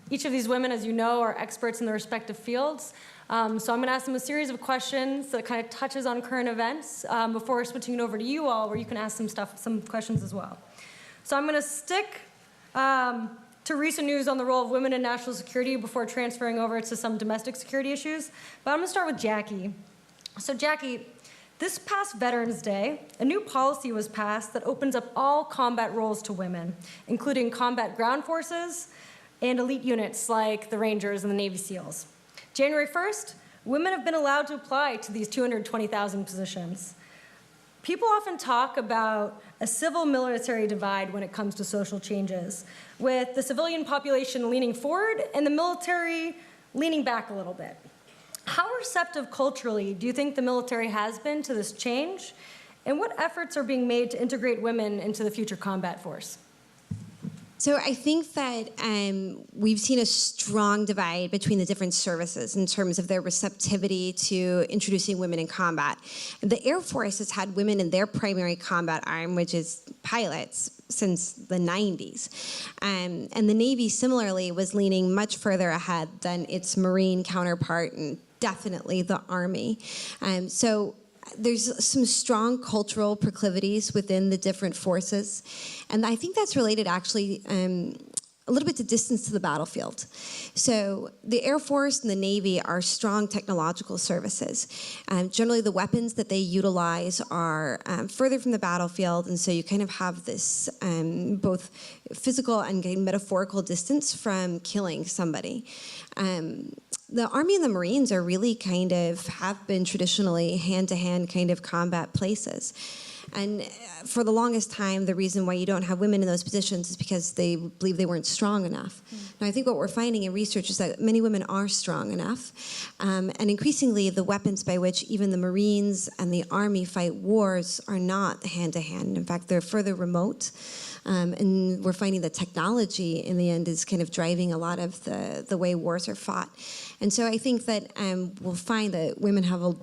Each of these women, as you know, are experts in their respective fields. So I'm going to ask them a series of questions that kind of touches on current events before switching it over to you all, where you can ask some questions as well. So I'm going to stick to recent news on the role of women in national security before transferring over to some domestic security issues. But I'm going to start with Jackie. So Jackie, this past Veterans Day, a new policy was passed that opens up all combat roles to women, including combat ground forces and elite units like the Rangers and the Navy SEALs. January 1st, women have been allowed to apply to these 220,000 positions. People often talk about a civil-military divide when it comes to social changes, with the civilian population leaning forward and the military leaning back a little bit. How receptive culturally do you think the military has been to this change? And what efforts are being made to integrate women into the future combat force? So I think that we've seen a strong divide between the different services in terms of their receptivity to introducing women in combat. The Air Force has had women in their primary combat arm, which is pilots, since the 90s. And the Navy, similarly, was leaning much further ahead than its Marine counterpart, and definitely the Army. So there's some strong cultural proclivities within the different forces. And I think that's related actually a little bit to distance to the battlefield. So the Air Force and the Navy are strong technological services. Generally the weapons that they utilize are further from the battlefield, and so you kind of have this both physical and metaphorical distance from killing somebody. The Army and the Marines are really have been traditionally hand-to-hand kind of combat places. And for the longest time, the reason why you don't have women in those positions is because they believe they weren't strong enough. Now, I think what we're finding in research is that many women are strong enough. And increasingly, the weapons by which even the Marines and the Army fight wars are not hand-to-hand. In fact, they're further remote. And we're finding that technology, in the end, is kind of driving a lot of the way wars are fought. And so I think that we'll find that women have a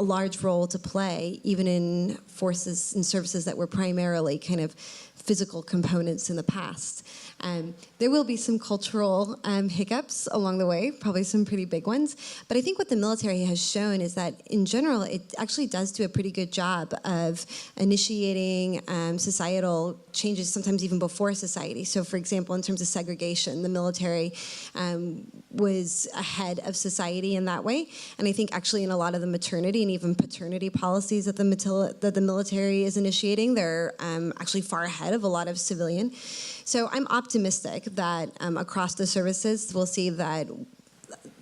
large role to play, even in forces and services that were primarily kind of physical components in the past. There will be some cultural hiccups along the way, probably some pretty big ones. But I think what the military has shown is that, in general, it actually does do a pretty good job of initiating societal changes, sometimes even before society. So, for example, in terms of segregation, the military was ahead of society in that way. And I think actually in a lot of the maternity and even paternity policies that the military is initiating, they're actually far ahead of a lot of civilian. So I'm optimistic that across the services, we'll see that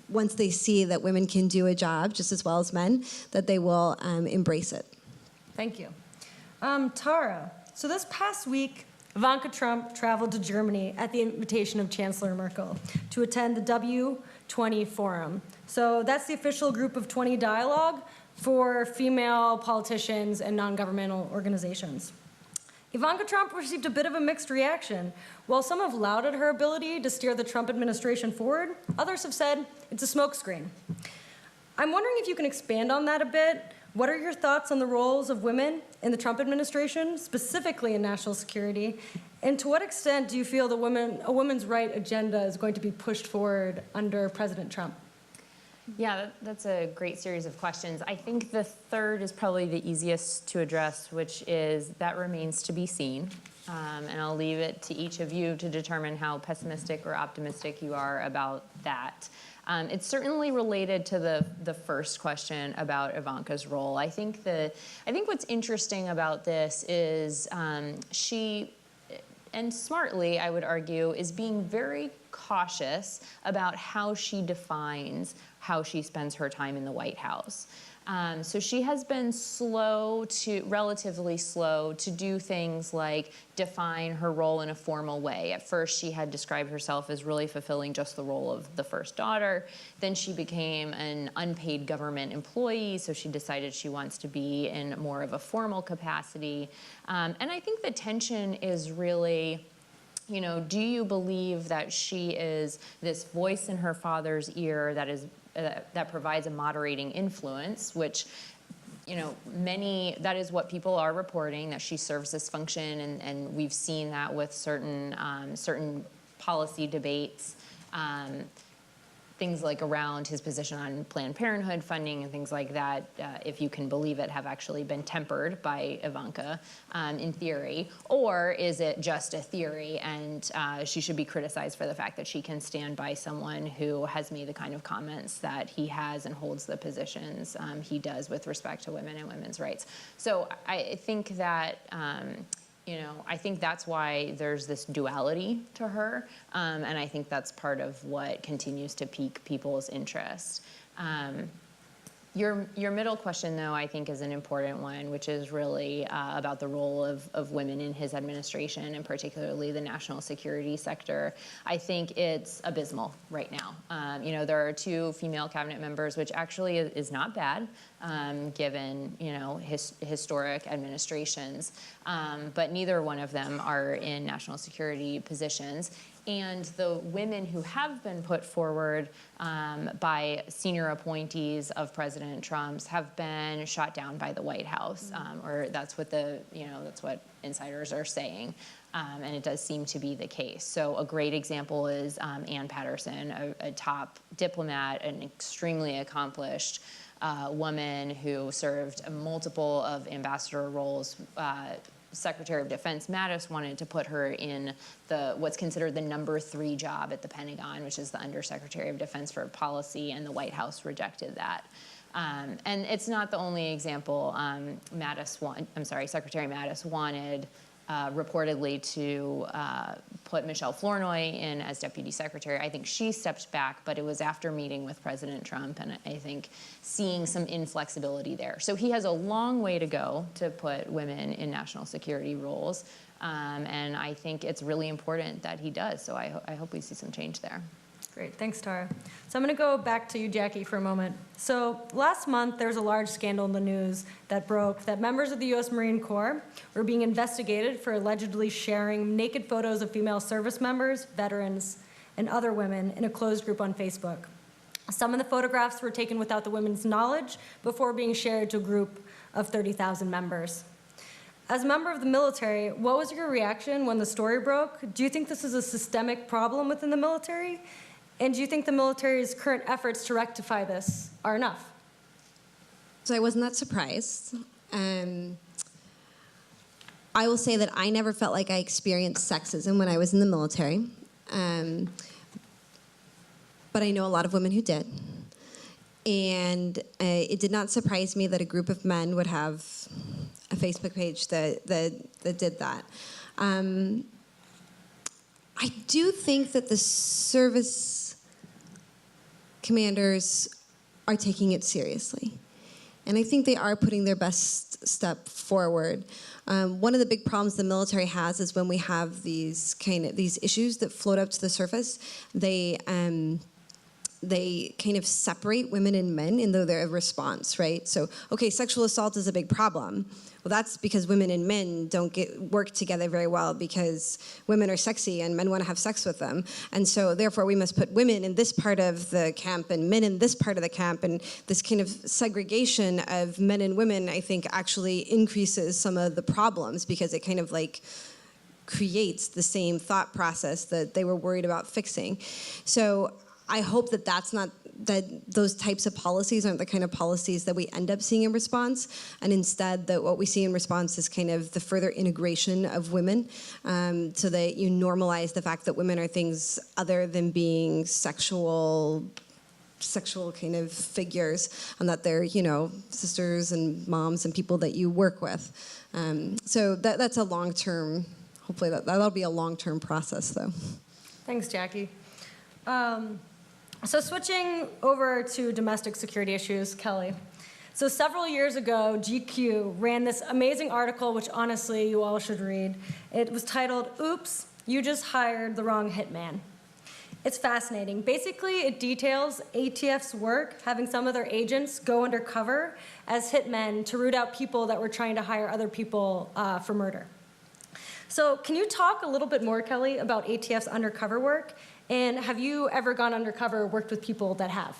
once they see that women can do a job just as well as men, that they will embrace it. Thank you. Tara, so this past week, Ivanka Trump traveled to Germany at the invitation of Chancellor Merkel to attend the W20 Forum. So that's the official Group of 20 dialogue for female politicians and non-governmental organizations. Ivanka Trump received a bit of a mixed reaction. While some have lauded her ability to steer the Trump administration forward, others have said it's a smokescreen. I'm wondering if you can expand on that a bit. What are your thoughts on the roles of women in the Trump administration, specifically in national security? And to what extent do you feel a women's right agenda is going to be pushed forward under President Trump? Yeah, that's a great series of questions. I think the third is probably the easiest to address, which is that remains to be seen. And I'll leave it to each of you to determine how pessimistic or optimistic you are about that. It's certainly related to the first question about Ivanka's role. I think what's interesting about this is she, and smartly, I would argue, is being very cautious about how she defines how she spends her time in the White House. So she has been relatively slow to do things like define her role in a formal way. At first, she had described herself as really fulfilling just the role of the first daughter. Then she became an unpaid government employee, so she decided she wants to be in more of a formal capacity. And I think the tension is really, do you believe that she is this voice in her father's ear that provides a moderating influence, which, that is what people are reporting, that she serves this function, and we've seen that with certain policy debates, things like around his position on Planned Parenthood funding and things like that, if you can believe it, have actually been tempered by Ivanka in theory? Or is it just a theory and she should be criticized for the fact that she can stand by someone who has made the kind of comments that he has and holds the positions he does with respect to women and women's rights? So I think that I think that's why there's this duality to her, and I think that's part of what continues to pique people's interest. Your middle question, though, I think is an important one, which is really about the role of women in his administration, and particularly the national security sector. I think it's abysmal right now. There are 2 female cabinet members, which actually is not bad, given historic administrations. But neither one of them are in national security positions. And the women who have been put forward by senior appointees of President Trump's have been shot down by the White House, or that's what that's what insiders are saying, and it does seem to be the case. So a great example is Ann Patterson, a top diplomat, an extremely accomplished woman who served multiple of ambassador roles. Secretary of Defense Mattis wanted to put her in what's considered the number 3 job at the Pentagon, which is the Undersecretary of Defense for Policy, and the White House rejected that. And it's not the only example. Secretary Mattis wanted reportedly to put Michelle Flournoy in as Deputy Secretary. I think she stepped back, but it was after meeting with President Trump, and I think seeing some inflexibility there. So he has a long way to go to put women in national security roles, and I think it's really important that he does. So I hope we see some change there. Great, thanks, Tara. So I'm going to go back to you, Jackie, for a moment. So last month, there was a large scandal in the news that broke that members of the U.S. Marine Corps were being investigated for allegedly sharing naked photos of female service members, veterans, and other women in a closed group on Facebook. Some of the photographs were taken without the women's knowledge before being shared to a group of 30,000 members. As a member of the military, what was your reaction when the story broke? Do you think this is a systemic problem within the military? And do you think the military's current efforts to rectify this are enough? So I wasn't that surprised. I will say that I never felt like I experienced sexism when I was in the military. But I know a lot of women who did. And it did not surprise me that a group of men would have a Facebook page that did that. I do think that the service commanders are taking it seriously. And I think they are putting their best step forward. One of the big problems the military has is when we have these issues that float up to the surface, they kind of separate women and men in their response, right? So, okay, sexual assault is a big problem. Well, that's because women and men don't work together very well because women are sexy and men want to have sex with them. And so, therefore, we must put women in this part of the camp and men in this part of the camp. And this kind of segregation of men and women, I think, actually increases some of the problems because it kind of like creates the same thought process that they were worried about fixing. So I hope that those types of policies aren't the kind of policies that we end up seeing in response, and instead that what we see in response is kind of the further integration of women, so that you normalize the fact that women are things other than being sexual kind of figures, and that they're, sisters and moms and people that you work with. So that's a long-term, hopefully that'll be a long-term process though. Thanks, Jackie. So switching over to domestic security issues, Kellie. So several years ago, GQ ran this amazing article, which honestly you all should read. It was titled, "Oops, you just hired the wrong hitman." It's fascinating. Basically, it details ATF's work having some of their agents go undercover as hitmen to root out people that were trying to hire other people for murder. So can you talk a little bit more, Kellie, about ATF's undercover work? And have you ever gone undercover or worked with people that have?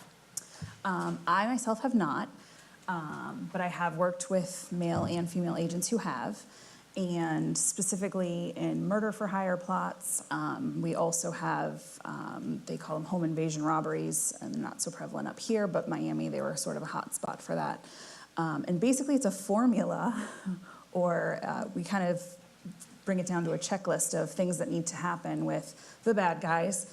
I myself have not, but I have worked with male and female agents who have. And specifically in murder for hire plots, we also have, they call them home invasion robberies, and not so prevalent up here, but Miami, they were sort of a hot spot for that. And basically it's a formula, or we kind of bring it down to a checklist of things that need to happen with the bad guys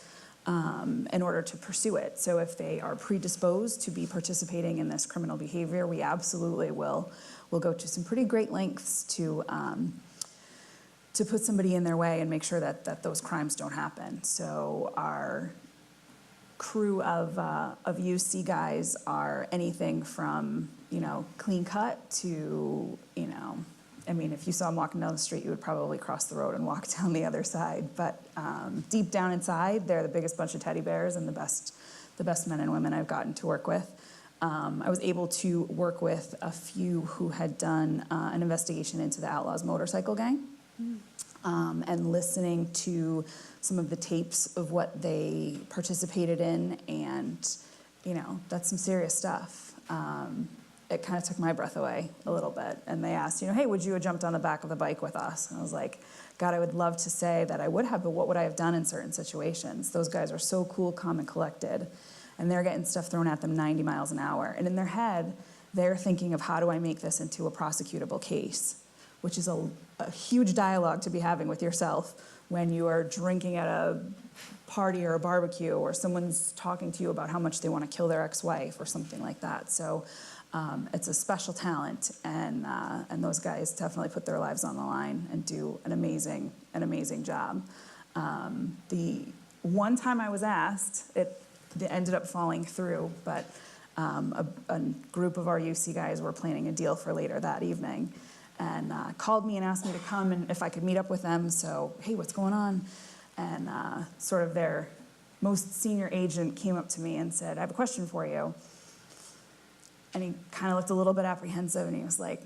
in order to pursue it. So if they are predisposed to be participating in this criminal behavior, we absolutely will go to some pretty great lengths to put somebody in their way and make sure that those crimes don't happen. So our crew of UC guys are anything from, clean cut to, I mean, if you saw them walking down the street, you would probably cross the road and walk down the other side. But deep down inside, they're the biggest bunch of teddy bears and the best men and women I've gotten to work with. I was able to work with a few who had done an investigation into the Outlaws motorcycle gang, and listening to some of the tapes of what they participated in, and that's some serious stuff. It kind of took my breath away a little bit. And they asked, hey, would you have jumped on the back of the bike with us? And I was like, God, I would love to say that I would have, but what would I have done in certain situations? Those guys are so cool, calm, and collected, and they're getting stuff thrown at them 90 miles an hour. And in their head, they're thinking of, how do I make this into a prosecutable case? Which is a huge dialogue to be having with yourself when you are drinking at a party or a barbecue, or someone's talking to you about how much they want to kill their ex-wife or something like that. So it's a special talent, and those guys definitely put their lives on the line and do an amazing job. The one time I was asked, it ended up falling through, but a group of our UC guys were planning a deal for later that evening, and called me and asked me to come and if I could meet up with them. So, hey, what's going on? And sort of their most senior agent came up to me and said, I have a question for you. And he kind of looked a little bit apprehensive, and he was like,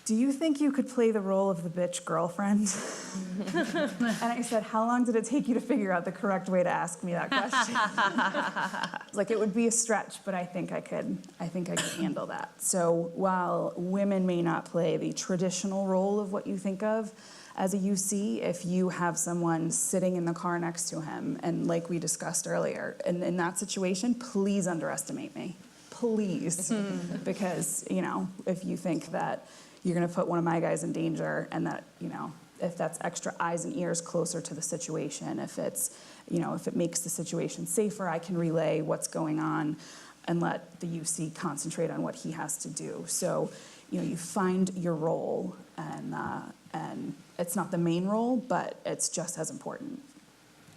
do you think you could play the role of the bitch girlfriend? And I said, how long did it take you to figure out the correct way to ask me that question? Like, it would be a stretch, but I think I could handle that. So while women may not play the traditional role of what you think of as a UC, if you have someone sitting in the car next to him, and like we discussed earlier, and in that situation, please underestimate me. Please. Because, you know, if you think that you're gonna put one of my guys in danger, and that, you know, if that's extra eyes and ears closer to the situation, if it's, you know, if it makes the situation safer, I can relay what's going on and let the UC concentrate on what he has to do. So, you know, you find your role, and it's not the main role, but it's just as important.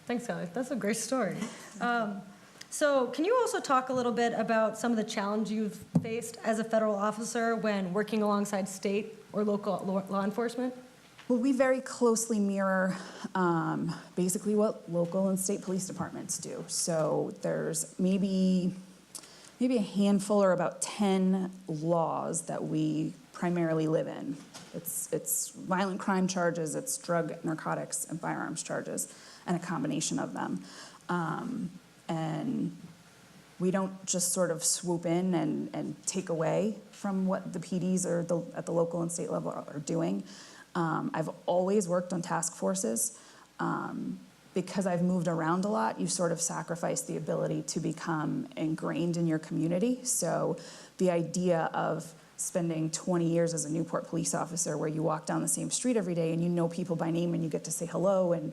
Thanks, Kellie. That's a great story. So can you also talk a little bit about some of the challenges you've faced as a federal officer when working alongside state or local law enforcement? Well, we very closely mirror basically what local and state police departments do. So there's maybe a handful or about 10 laws that we primarily live in. It's violent crime charges, it's drug, narcotics, and firearms charges, and a combination of them. And we don't just sort of swoop in and take away from what the PDs or at the local and state level are doing. I've always worked on task forces. Because I've moved around a lot, you sort of sacrifice the ability to become ingrained in your community. So the idea of spending 20 years as a Newport police officer where you walk down the same street every day and you know people by name and you get to say hello and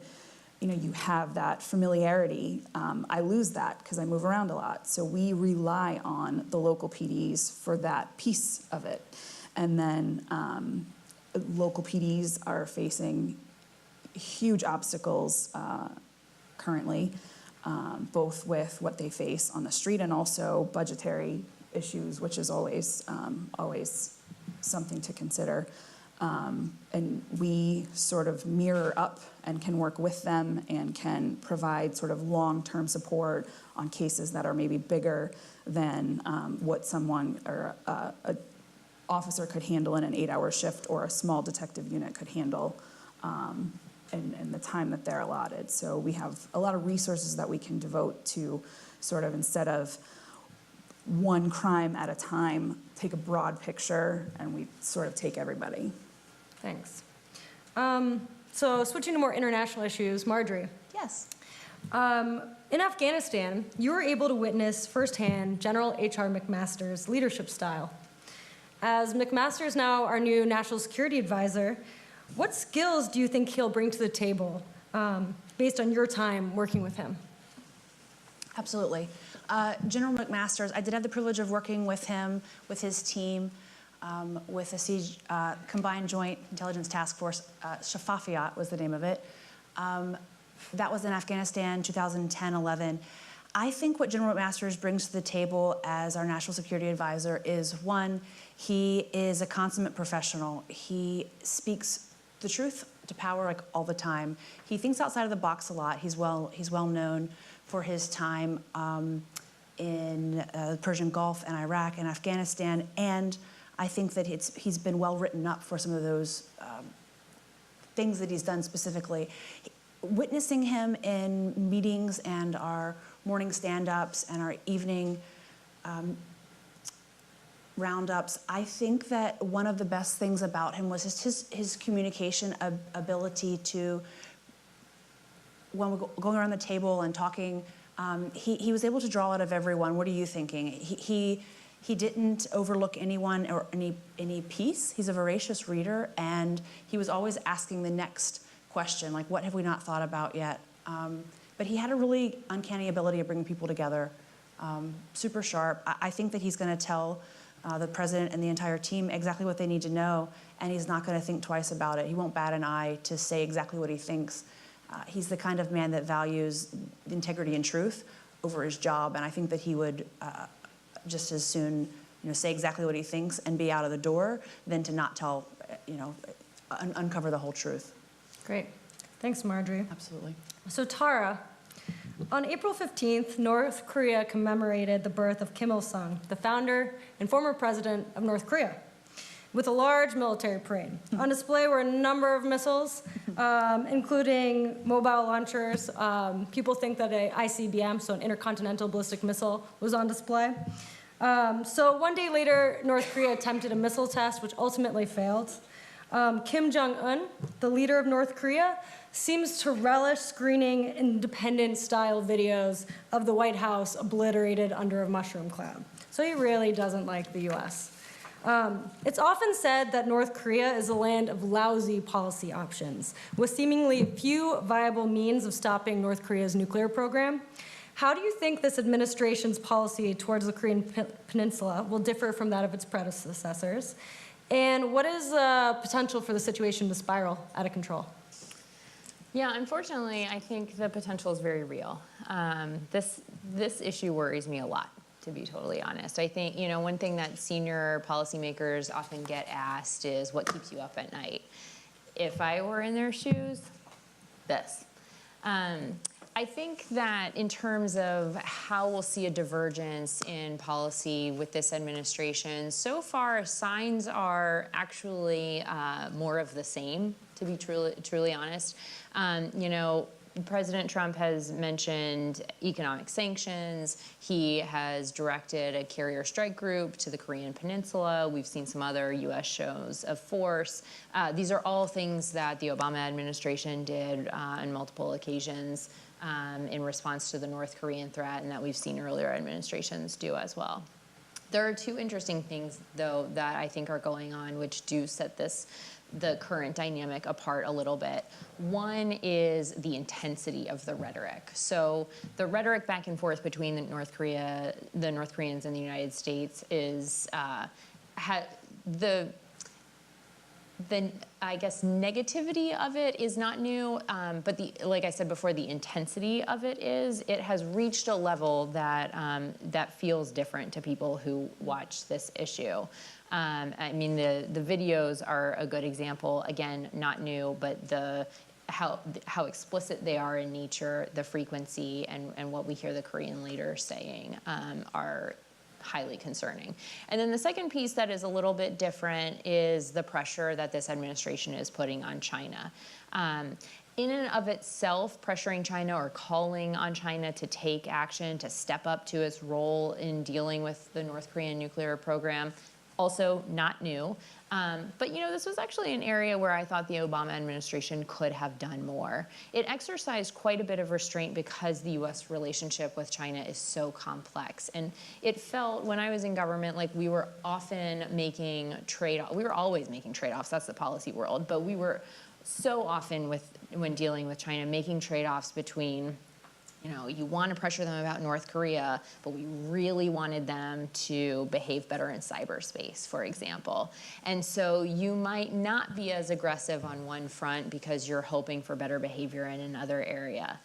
you know, you have that familiarity. I lose that because I move around a lot. So we rely on the local PDs for that piece of it. And then local PDs are facing huge obstacles currently, both with what they face on the street and also budgetary issues, which is always something to consider. And we sort of mirror up and can work with them and can provide sort of long-term support on cases that are maybe bigger than what someone or an officer could handle in an 8-hour shift or a small detective unit could handle in the time that they're allotted. So we have a lot of resources that we can devote to sort of, instead of one crime at a time, take a broad picture and we sort of take everybody. Thanks. So switching to more international issues, Marjorie. Yes. In Afghanistan, you were able to witness firsthand General H.R. McMaster's leadership style. As McMaster is now our new National Security Advisor, what skills do you think he'll bring to the table based on your time working with him? Absolutely. General McMaster, I did have the privilege of working with him, with his team, with the Combined Joint Intelligence Task Force. Shafafiyat was the name of it. That was in Afghanistan, 2010-11. I think what General McMaster brings to the table as our National Security Advisor is, one, he is a consummate professional. He speaks the truth to power like all the time. He thinks outside of the box a lot. He's well known for his time in the Persian Gulf and Iraq and Afghanistan, and I think that he's been well written up for some of those things that he's done specifically. Witnessing him in meetings and our morning stand-ups and our evening roundups, I think that one of the best things about him was his communication ability to, when we're going around the table and talking, he was able to draw out of everyone, what are you thinking? He didn't overlook anyone or any piece. He's a voracious reader, and he was always asking the next question, like, what have we not thought about yet? But he had a really uncanny ability of bringing people together, super sharp. I think that he's going to tell the president and the entire team exactly what they need to know, and he's not going to think twice about it. He won't bat an eye to say exactly what he thinks. He's the kind of man that values integrity and truth over his job, and I think that he would just as soon, say exactly what he thinks and be out of the door than to not tell, uncover the whole truth. Great. Thanks, Marjorie. Absolutely. So Tara, on April 15th, North Korea commemorated the birth of Kim Il-sung, the founder and former president of North Korea. with a large military parade. On display were a number of missiles, including mobile launchers. People think that an ICBM, so an intercontinental ballistic missile, was on display. So one day later, North Korea attempted a missile test, which ultimately failed. Kim Jong-un, the leader of North Korea, seems to relish screening independent-style videos of the White House obliterated under a mushroom cloud. So he really doesn't like the US. It's often said that North Korea is a land of lousy policy options, with seemingly few viable means of stopping North Korea's nuclear program. How do you think this administration's policy towards the Korean Peninsula will differ from that of its predecessors? And what is the potential for the situation to spiral out of control? Yeah, unfortunately, I think the potential is very real. This issue worries me a lot, to be totally honest. I think, one thing that senior policymakers often get asked is, what keeps you up at night? If I were in their shoes, this. I think that in terms of how we'll see a divergence in policy with this administration, so far signs are actually more of the same, to be truly honest. President Trump has mentioned economic sanctions. He has directed a carrier strike group to the Korean Peninsula. We've seen some other U.S. shows of force. These are all things that the Obama administration did on multiple occasions in response to the North Korean threat, and that we've seen earlier administrations do as well. There are two interesting things, though, that I think are going on, which do set the current dynamic apart a little bit. One is the intensity of the rhetoric. So the rhetoric back and forth between the North Koreans and the United States is the I guess negativity of it is not new, but like I said before, the intensity of it has reached a level that that feels different to people who watch this issue. I mean, the videos are a good example. Again, not new, but how explicit they are in nature, the frequency, and what we hear the Korean leaders saying are highly concerning. And then the second piece that is a little bit different is the pressure that this administration is putting on China. In and of itself, pressuring China or calling on China to take action, to step up to its role in dealing with the North Korean nuclear program, also not new. But this was actually an area where I thought the Obama administration could have done more. It exercised quite a bit of restraint because the U.S. relationship with China is so complex. And it felt, when I was in government, like we were often making trade-offs. We were always making trade-offs, that's the policy world, but we were so often, when dealing with China, making trade-offs between you want to pressure them about North Korea, but we really wanted them to behave better in cyberspace, for example. And so you might not be as aggressive on one front because you're hoping for better behavior in another area.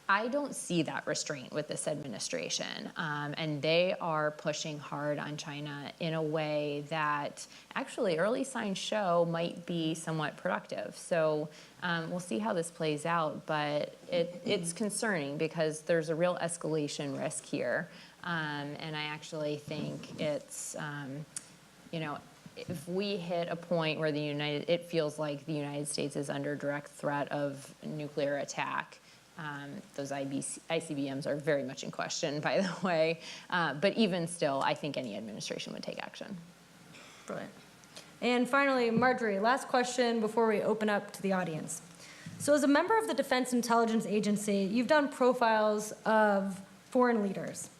I don't see that restraint with this administration, and they are pushing hard on China in a way that actually early signs show might be somewhat productive. So we'll see how this plays out, but it's concerning because there's a real escalation risk here, and I actually think it's, if we hit a point where it feels like the United States is under direct threat of nuclear attack. Those ICBMs are very much in question, by the way. But even still, I think any administration would take action. Brilliant. And finally, Marjorie, last question before we open up to the audience. So as a member of the Defense Intelligence Agency, you've done profiles of foreign leaders.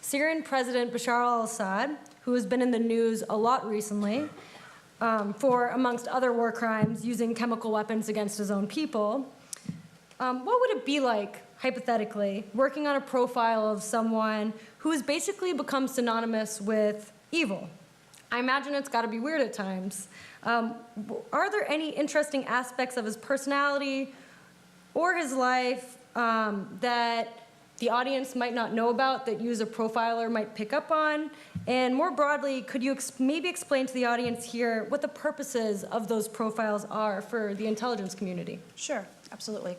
Syrian President Bashar al-Assad, who has been in the news a lot recently for, amongst other war crimes, using chemical weapons against his own people. What would it be like, hypothetically, working on a profile of someone who has basically become synonymous with evil? I imagine it's got to be weird at times. Are there any interesting aspects of his personality or his life that the audience might not know about that you as a profiler might pick up on? And more broadly, could you maybe explain to the audience here what the purposes of those profiles are for the intelligence community? Sure, absolutely.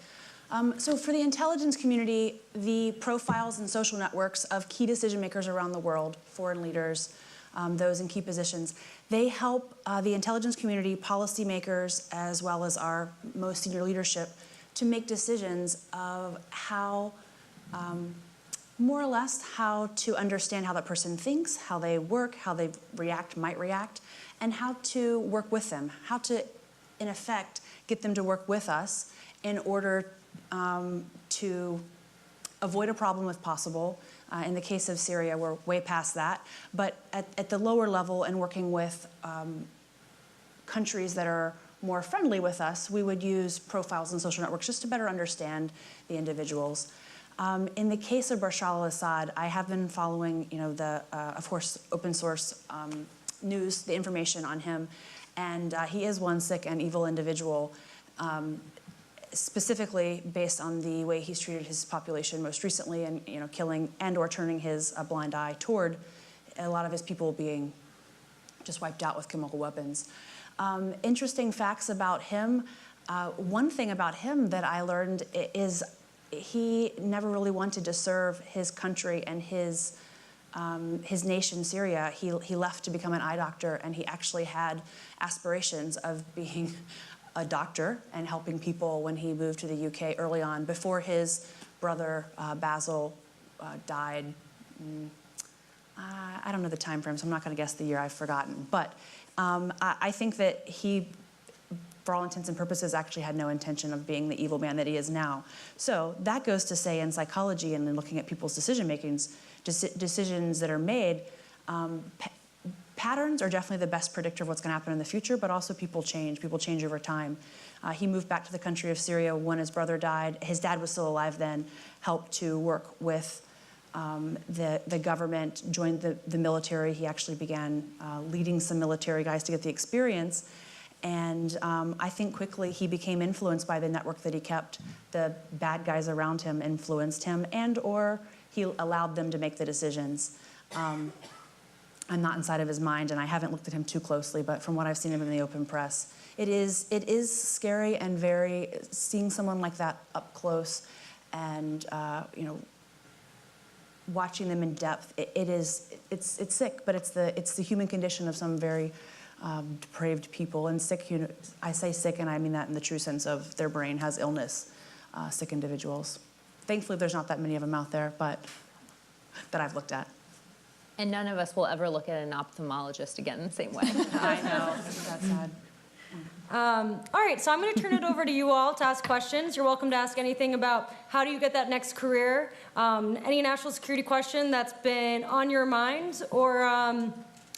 So for the intelligence community, the profiles and social networks of key decision makers around the world, foreign leaders, those in key positions, They help the intelligence community, policymakers, as well as our most senior leadership to make decisions of how, more or less, how to understand how that person thinks, how they work, how they might react, and how to work with them, how to, in effect, get them to work with us in order to avoid a problem if possible. In the case of Syria, we're way past that. But at the lower level and working with countries that are more friendly with us, we would use profiles and social networks just to better understand the individuals. In the case of Bashar al-Assad, I have been following, of course, open source news, the information on him, and he is one sick and evil individual. Specifically based on the way he's treated his population most recently, and killing and/or turning his blind eye toward a lot of his people being just wiped out with chemical weapons. Interesting facts about him. One thing about him that I learned is he never really wanted to serve his country and his nation, Syria. He left to become an eye doctor, and he actually had aspirations of being a doctor and helping people when he moved to the UK early on, before his brother Basil died. I don't know the time frame, so I'm not going to guess the year. I've forgotten. But I think that he, for all intents and purposes, actually had no intention of being the evil man that he is now. So that goes to say, in psychology and in looking at people's decisions that are made, patterns are definitely the best predictor of what's going to happen in the future, but also people change. People change over time. He moved back to the country of Syria when his brother died. His dad was still alive then, helped to work with the government, joined the military. He actually began leading some military guys to get the experience. And I think quickly he became influenced by the network that he kept. The bad guys around him influenced him, and/or he allowed them to make the decisions. I'm not inside of his mind, and I haven't looked at him too closely, but from what I've seen of him in the open press, it is scary and seeing someone like that up close and, watching them in depth, it's sick, but it's the human condition of some very depraved people. And sick, I say sick, and I mean that in the true sense of their brain has illness, sick individuals. Thankfully, there's not that many of them out there, but that I've looked at. And none of us will ever look at an ophthalmologist again the same way. I know, that's sad. All right, so I'm going to turn it over to you all to ask questions. You're welcome to ask anything about how do you get that next career, any national security question that's been on your mind, or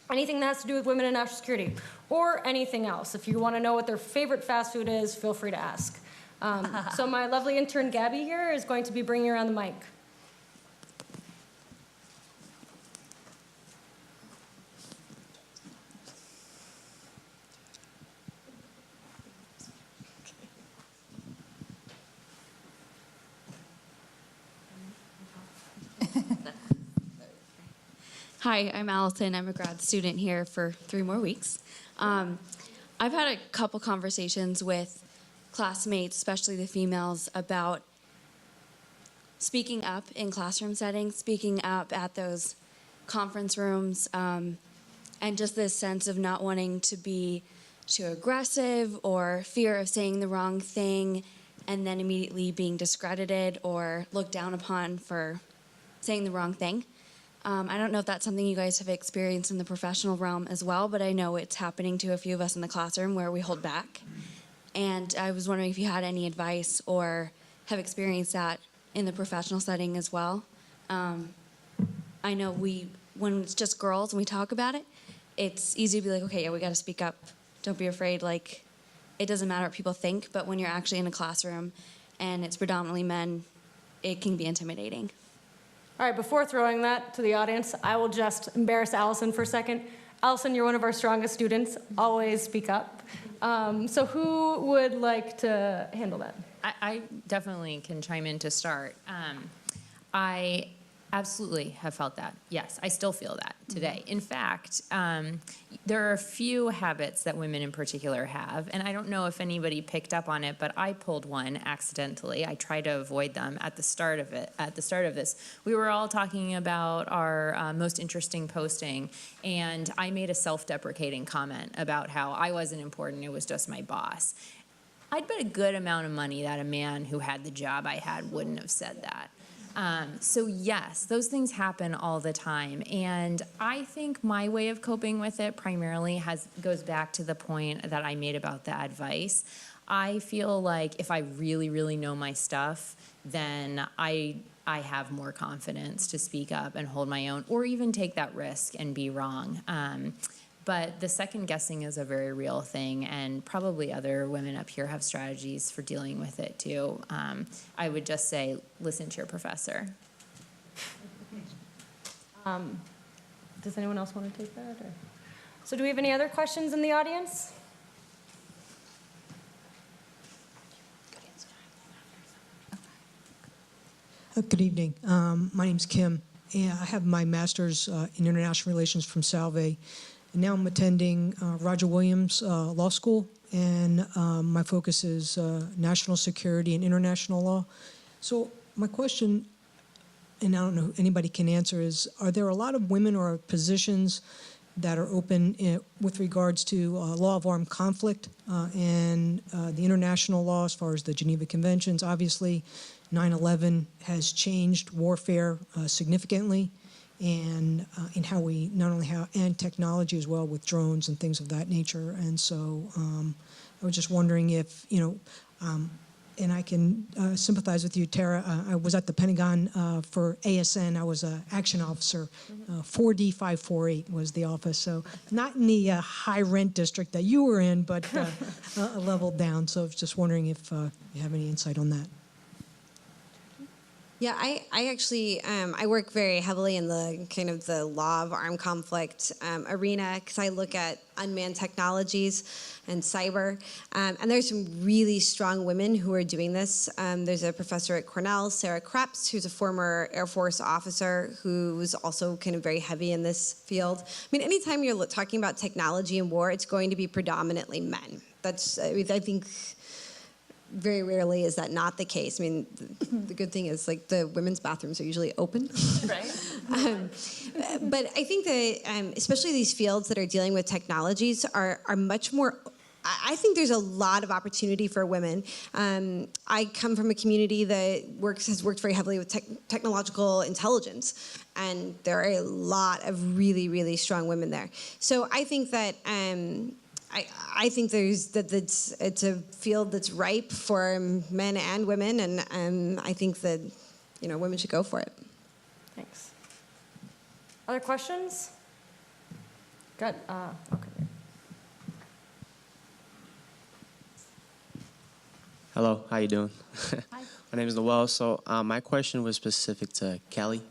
anything that has to do with women in national security, or anything else. If you want to know what their favorite fast food is, feel free to ask. So my lovely intern Gabby here is going to be bringing around the mic. Hi, I'm Allison. I'm a grad student here for 3 more weeks. I've had a couple conversations with classmates, especially the females, about speaking up in classroom settings, speaking up at those conference rooms, and just this sense of not wanting to be too aggressive or fear of saying the wrong thing and then immediately being discredited or looked down upon for saying the wrong thing. I don't know if that's something you guys have experienced in the professional realm as well, but I know it's happening to a few of us in the classroom where we hold back. And I was wondering if you had any advice or have experienced that in the professional setting as well. I know when it's just girls and we talk about it, it's easy to be like, okay, yeah, we got to speak up. Don't be afraid. Like, it doesn't matter what people think, but when you're actually in a classroom and it's predominantly men, it can be intimidating. All right, before throwing that to the audience, I will just embarrass Allison for a second. Allison, you're one of our strongest students. Always speak up. So who would like to handle that? I definitely can chime in to start. I Absolutely have felt that. Yes, I still feel that today. In fact, there are a few habits that women in particular have, and I don't know if anybody picked up on it, but I pulled one accidentally. I try to avoid them at the start of it. At the start of this, we were all talking about our most interesting posting, and I made a self-deprecating comment about how I wasn't important, it was just my boss. I'd bet a good amount of money that a man who had the job I had wouldn't have said that. So yes, those things happen all the time, and I think my way of coping with it primarily goes back to the point that I made about the advice. I feel like if I really, really know my stuff, then I have more confidence to speak up and hold my own, or even take that risk and be wrong. But the second guessing is a very real thing, and probably other women up here have strategies for dealing with it too. I would just say, listen to your professor. Does anyone else want to take that? Or? So do we have any other questions in the audience? Good evening. My name's Kim. Yeah, I have my master's in international relations from Salve. And now I'm attending Roger Williams Law School, and my focus is national security and international law. So my question, and I don't know if anybody can answer, is are there a lot of women or positions that are open with regards to law of armed conflict and the international law as far as the Geneva Conventions? Obviously, 9/11 has changed warfare significantly, and in how we not only have, and technology as well with drones and things of that nature. And so I was just wondering if, and I can sympathize with you, Tara. I was at the Pentagon for ASN. I was an action officer. 4D 548 was the office. So not in the high rent district that you were in, but a level down. So I was just wondering if you have any insight on that. Yeah, I actually, I work very heavily in the kind of the law of armed conflict arena, because I look at unmanned technologies and cyber. And there's some really strong women who are doing this. There's a professor at Cornell, Sarah Krebs, who's a former Air Force officer who's also kind of very heavy in this field. I mean, anytime you're talking about technology and war, it's going to be predominantly men. That's, I think, very rarely is that not the case. I mean, the good thing is, like, the women's bathrooms are usually open. Right. But I think that, especially these fields that are dealing with technologies are much more, I think there's a lot of opportunity for women. I come from a community that has worked very heavily with technological intelligence, and there are a lot of really, really strong women there. So I think that I think it's a field that's ripe for men and women, and I think that women should go for it. Thanks. Other questions? Good. Okay. Hello, how you doing? Hi. My name is Noel. So my question was specific to Kellie.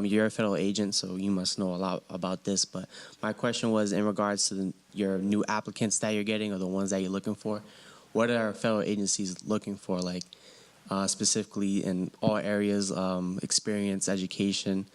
You're a federal agent, so you must know a lot about this. But my question was in regards to your new applicants that you're getting, or the ones that you're looking for. What are federal agencies looking for, like specifically in all areas, experience, education,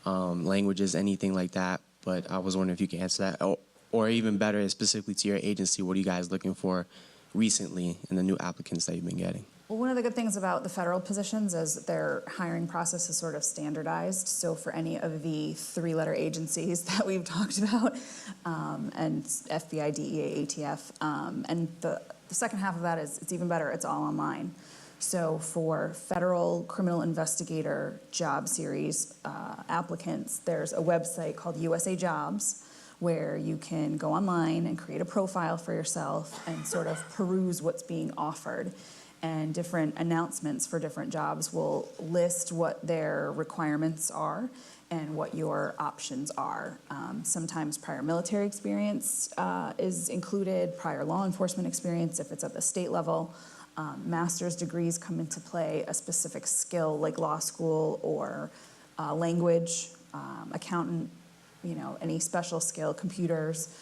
languages, anything like that? But I was wondering if you could answer that. Or even better, specifically to your agency, what are you guys looking for recently in the new applicants that you've been getting? Well, one of the good things about the federal positions is their hiring process is sort of standardized. So for any of the three-letter agencies that we've talked about, and FBI, DEA, ATF, and the second half of that is it's even better, it's all online. So for federal criminal investigator job series applicants, there's a website called USA Jobs, where you can go online and create a profile for yourself and sort of peruse what's being offered. And different announcements for different jobs will list what their requirements are and what your options are. Sometimes prior military experience is included, prior law enforcement experience if it's at the state level. Master's degrees come into play, a specific skill like law school or language, accountant, any special skill, computers,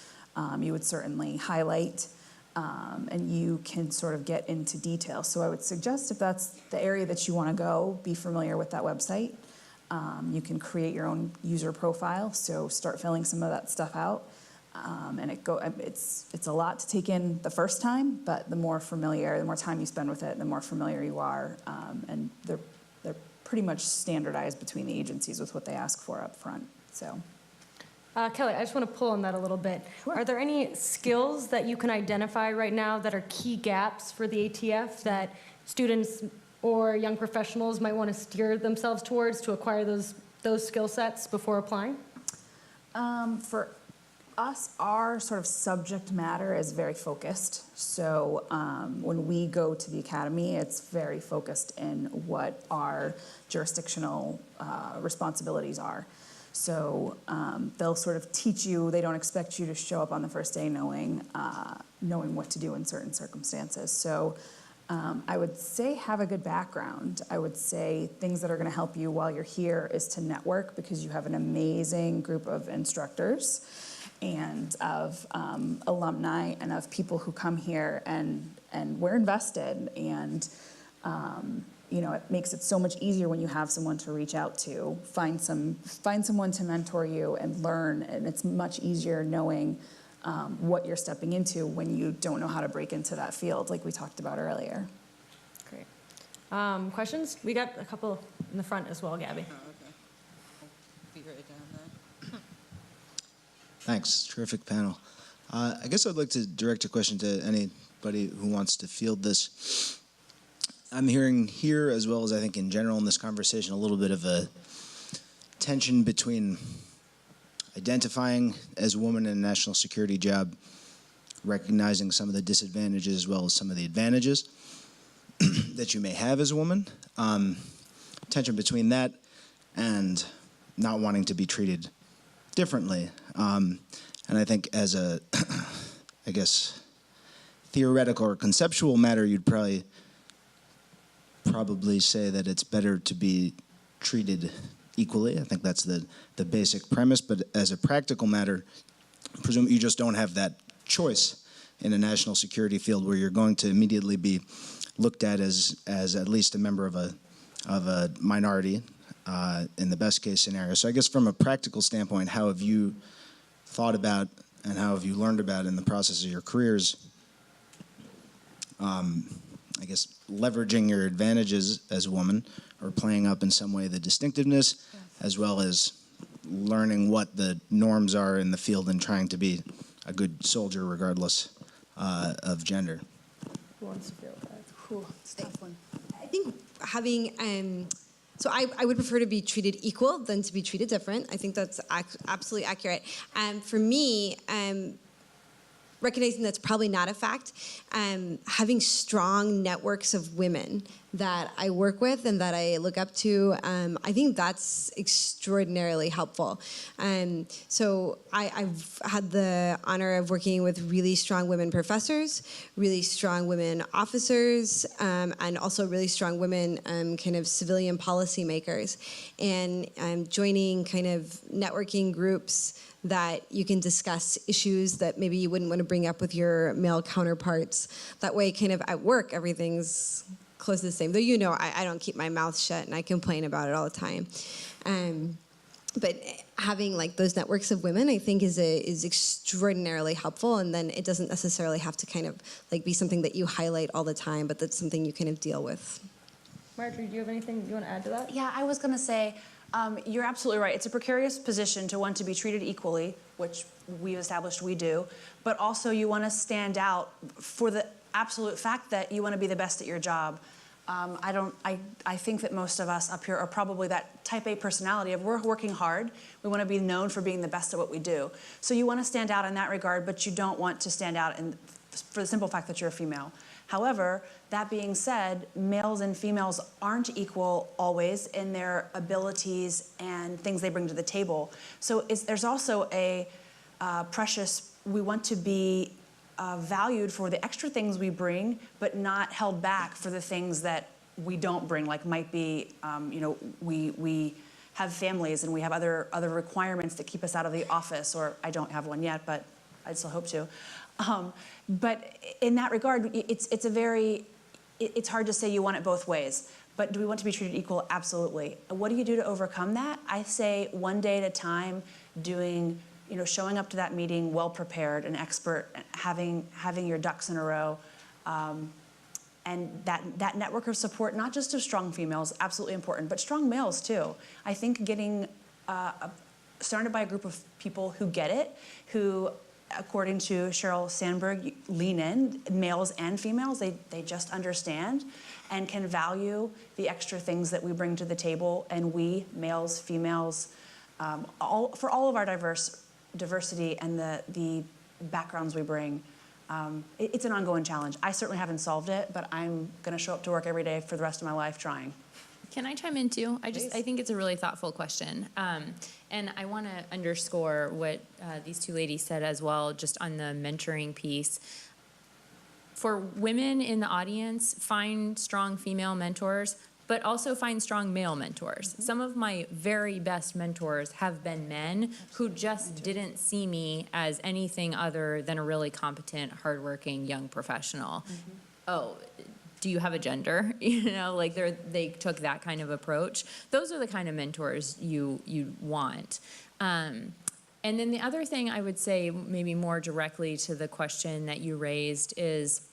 you would certainly highlight. And you can sort of get into detail. So I would suggest if that's the area that you want to go, be familiar with that website. You can create your own user profile, so start filling some of that stuff out. And it's a lot to take in the first time, but the more time you spend with it, the more familiar you are. And they're pretty much standardized between the agencies with what they ask for up front. So. Kellie, I just want to pull on that a little bit. Sure. Are there any skills that you can identify right now that are key gaps for the ATF that students or young professionals might want to steer themselves towards to acquire those skill sets before applying? For us, our sort of subject matter is very focused. So when we go to the academy, it's very focused in what our jurisdictional responsibilities are. So they'll sort of teach you. They don't expect you to show up on the first day knowing what to do in certain circumstances. So I would say have a good background. I would say things that are going to help you while you're here is to network, because you have an amazing group of instructors and of alumni and of people who come here, and we're invested. And it makes it so much easier when you have someone to reach out to, find someone to mentor you and learn, and it's much easier knowing what you're stepping into when you don't know how to break into that field, like we talked about earlier. Great. Questions? We got a couple in the front as well, Gabby. Oh, okay. I'll be right down there. Thanks. Terrific panel. I guess I'd like to direct a question to anybody who wants to field this. I'm hearing here, as well as I think in general in this conversation, a little bit of a tension between identifying as a woman in a national security job, recognizing some of the disadvantages as well as some of the advantages that you may have as a woman. Tension between that and not wanting to be treated differently. And I think as a, I guess, theoretical or conceptual matter, you'd probably say that it's better to be treated equally. I think that's the basic premise. But as a practical matter, I presume you just don't have that choice in a national security field where you're going to immediately be looked at as at least a member of a minority in the best case scenario. So I guess from a practical standpoint, how have you thought about and how have you learned about in the process of your careers, I guess, leveraging your advantages as a woman or playing up in some way the distinctiveness, as well as learning what the norms are in the field and trying to be a good soldier regardless of gender? Who wants to field that? It's a tough one. I think having, so I would prefer to be treated equal than to be treated different. I think that's absolutely accurate. For me, recognizing that's probably not a fact, having strong networks of women that I work with and that I look up to, I think that's extraordinarily helpful. So I've had the honor of working with really strong women professors, really strong women officers, and also really strong women kind of civilian policymakers. And joining kind of networking groups that you can discuss issues that maybe you wouldn't want to bring up with your male counterparts. That way, kind of at work, everything's close to the same. Though I don't keep my mouth shut and I complain about it all the time. But having like those networks of women, I think is extraordinarily helpful. And then it doesn't necessarily have to kind of like be something that you highlight all the time, but that's something you kind of deal with. Marjorie, do you have anything you want to add to that? Yeah, I was going to say, you're absolutely right. It's a precarious position to want to be treated equally, which we've established we do, but also you want to stand out for the absolute fact that you want to be the best at your job. I think that most of us up here are probably that type A personality of we're working hard. We want to be known for being the best at what we do. So you want to stand out in that regard, but you don't want to stand out for the simple fact that you're a female. However, that being said, males and females aren't equal always in their abilities and things they bring to the table. So there's also a we want to be valued for the extra things we bring, but not held back for the things that we don't bring, like might be, we have families and we have other requirements that keep us out of the office, or I don't have one yet, but I'd still hope to. But in that regard, it's hard to say you want it both ways. But do we want to be treated equal? Absolutely. What do you do to overcome that? I say one day at a time, showing up to that meeting well prepared, an expert, having your ducks in a row, and that network of support, not just of strong females, absolutely important, but strong males too. I think getting surrounded by a group of people who get it, who, according to Sheryl Sandberg, lean in, males and females, they just understand and can value the extra things that we bring to the table, and we, males, females, for all of our diversity and the backgrounds we bring. It's an ongoing challenge. I certainly haven't solved it, but I'm going to show up to work every day for the rest of my life trying. Can I chime in too? I think it's a really thoughtful question. And I want to underscore what these two ladies said as well, just on the mentoring piece. For women in the audience, find strong female mentors, but also find strong male mentors. Some of my very best mentors have been men who just didn't see me as anything other than a really competent, hardworking young professional. Oh, do you have a gender? They took that kind of approach. Those are the kind of mentors you want. And then the other thing I would say, maybe more directly to the question that you raised, is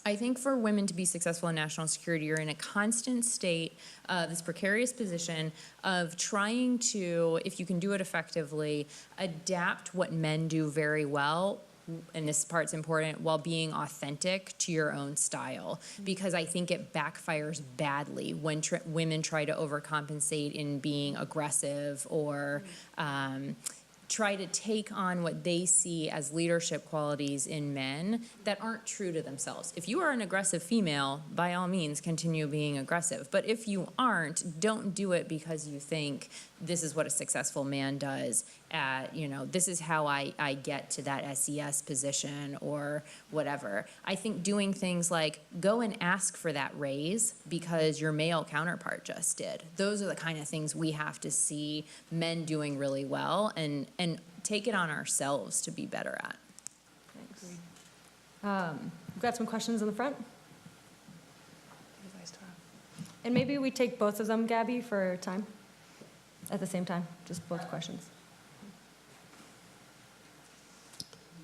I think for women to be successful in national security, you're in a constant state of this precarious position of trying to, if you can do it effectively, adapt what men do very well, and this part's important, while being authentic to your own style. Because I think it backfires badly when women try to overcompensate in being aggressive or try to take on what they see as leadership qualities in men that aren't true to themselves. If you are an aggressive female, by all means, continue being aggressive. But if you aren't, don't do it because you think this is what a successful man does. This is how I get to that SES position or whatever. I think doing things like go and ask for that raise because your male counterpart just did. Those are the kind of things we have to see men doing really well and take it on ourselves to be better at. Thanks. We've got some questions in the front. And maybe we take both of them, Gabby, for time. At the same time, just both questions.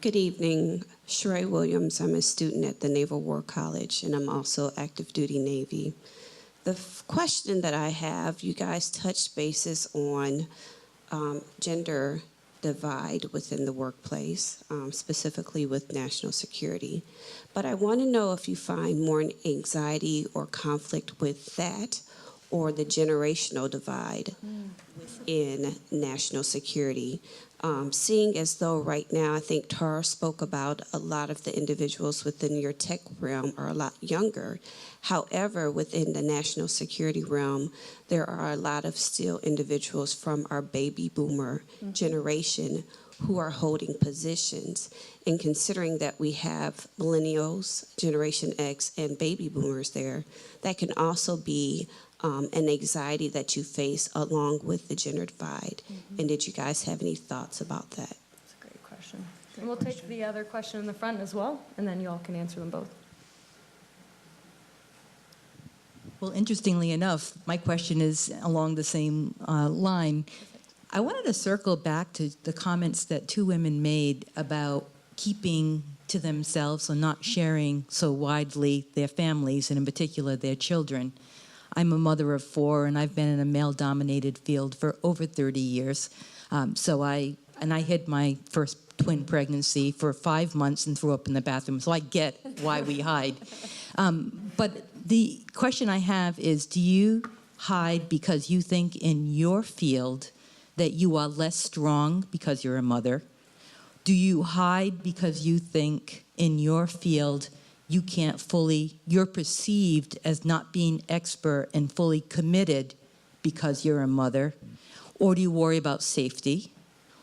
Good evening, Sheree Williams. I'm a student at the Naval War College, and I'm also active duty Navy. The question that I have, you guys touched bases on gender divide within the workplace, specifically with national security. But I want to know if you find more anxiety or conflict with that or the generational divide in national security. Seeing as though right now, I think Tara spoke about a lot of the individuals within your tech realm are a lot younger. However, within the national security realm, there are a lot of still individuals from our baby boomer generation who are holding positions. And considering that we have millennials, Generation X, and baby boomers there, that can also be an anxiety that you face along with the gender divide. And did you guys have any thoughts about that? That's a great question. And we'll take the other question in the front as well, and then you all can answer them both. Well, interestingly enough, my question is along the same line. I wanted to circle back to the comments that two women made about keeping to themselves or not sharing so widely their families, and in particular their children. I'm a mother of 4, and I've been in a male-dominated field for over 30 years. I had my first twin pregnancy for 5 months and threw up in the bathroom, so I get why we hide. But the question I have is, do you hide because you think in your field that you are less strong because you're a mother? Do you hide because you think in your field you're perceived as not being expert and fully committed because you're a mother? Or do you worry about safety?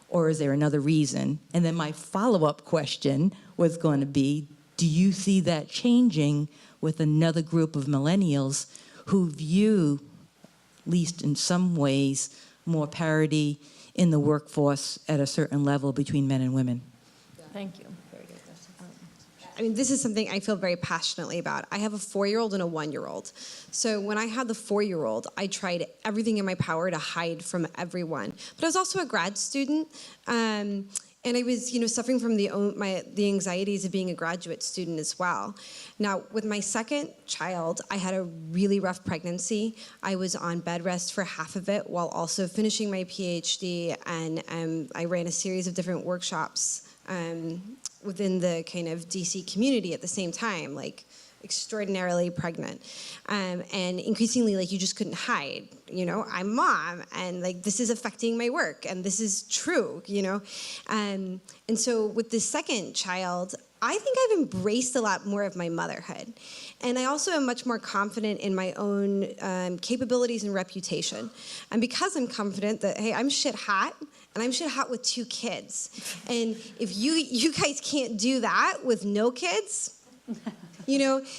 Or is there another reason? And then my follow-up question was going to be, do you see that changing with another group of millennials who view, at least in some ways, more parity in the workforce at a certain level between men and women? Thank you. mean, this is something I feel very passionately about. I have a 4-year-old and a 1-year-old. So when I had the 4-year-old, I tried everything in my power to hide from everyone. But I was also a grad student, and I was, suffering from the anxieties of being a graduate student as well. Now, with my second child, I had a really rough pregnancy. I was on bed rest for half of it while also finishing my PhD, and I ran a series of different workshops within the kind of DC community at the same time, like extraordinarily pregnant. And increasingly, like, you just couldn't hide, I'm mom, and like, this is affecting my work, and this is true, And so with this second child, I think I've embraced a lot more of my motherhood. And I also am much more confident in my own capabilities and reputation. And because I'm confident that, hey, I'm shit hot, and I'm shit hot with 2 kids. And if you guys can't do that with no kids,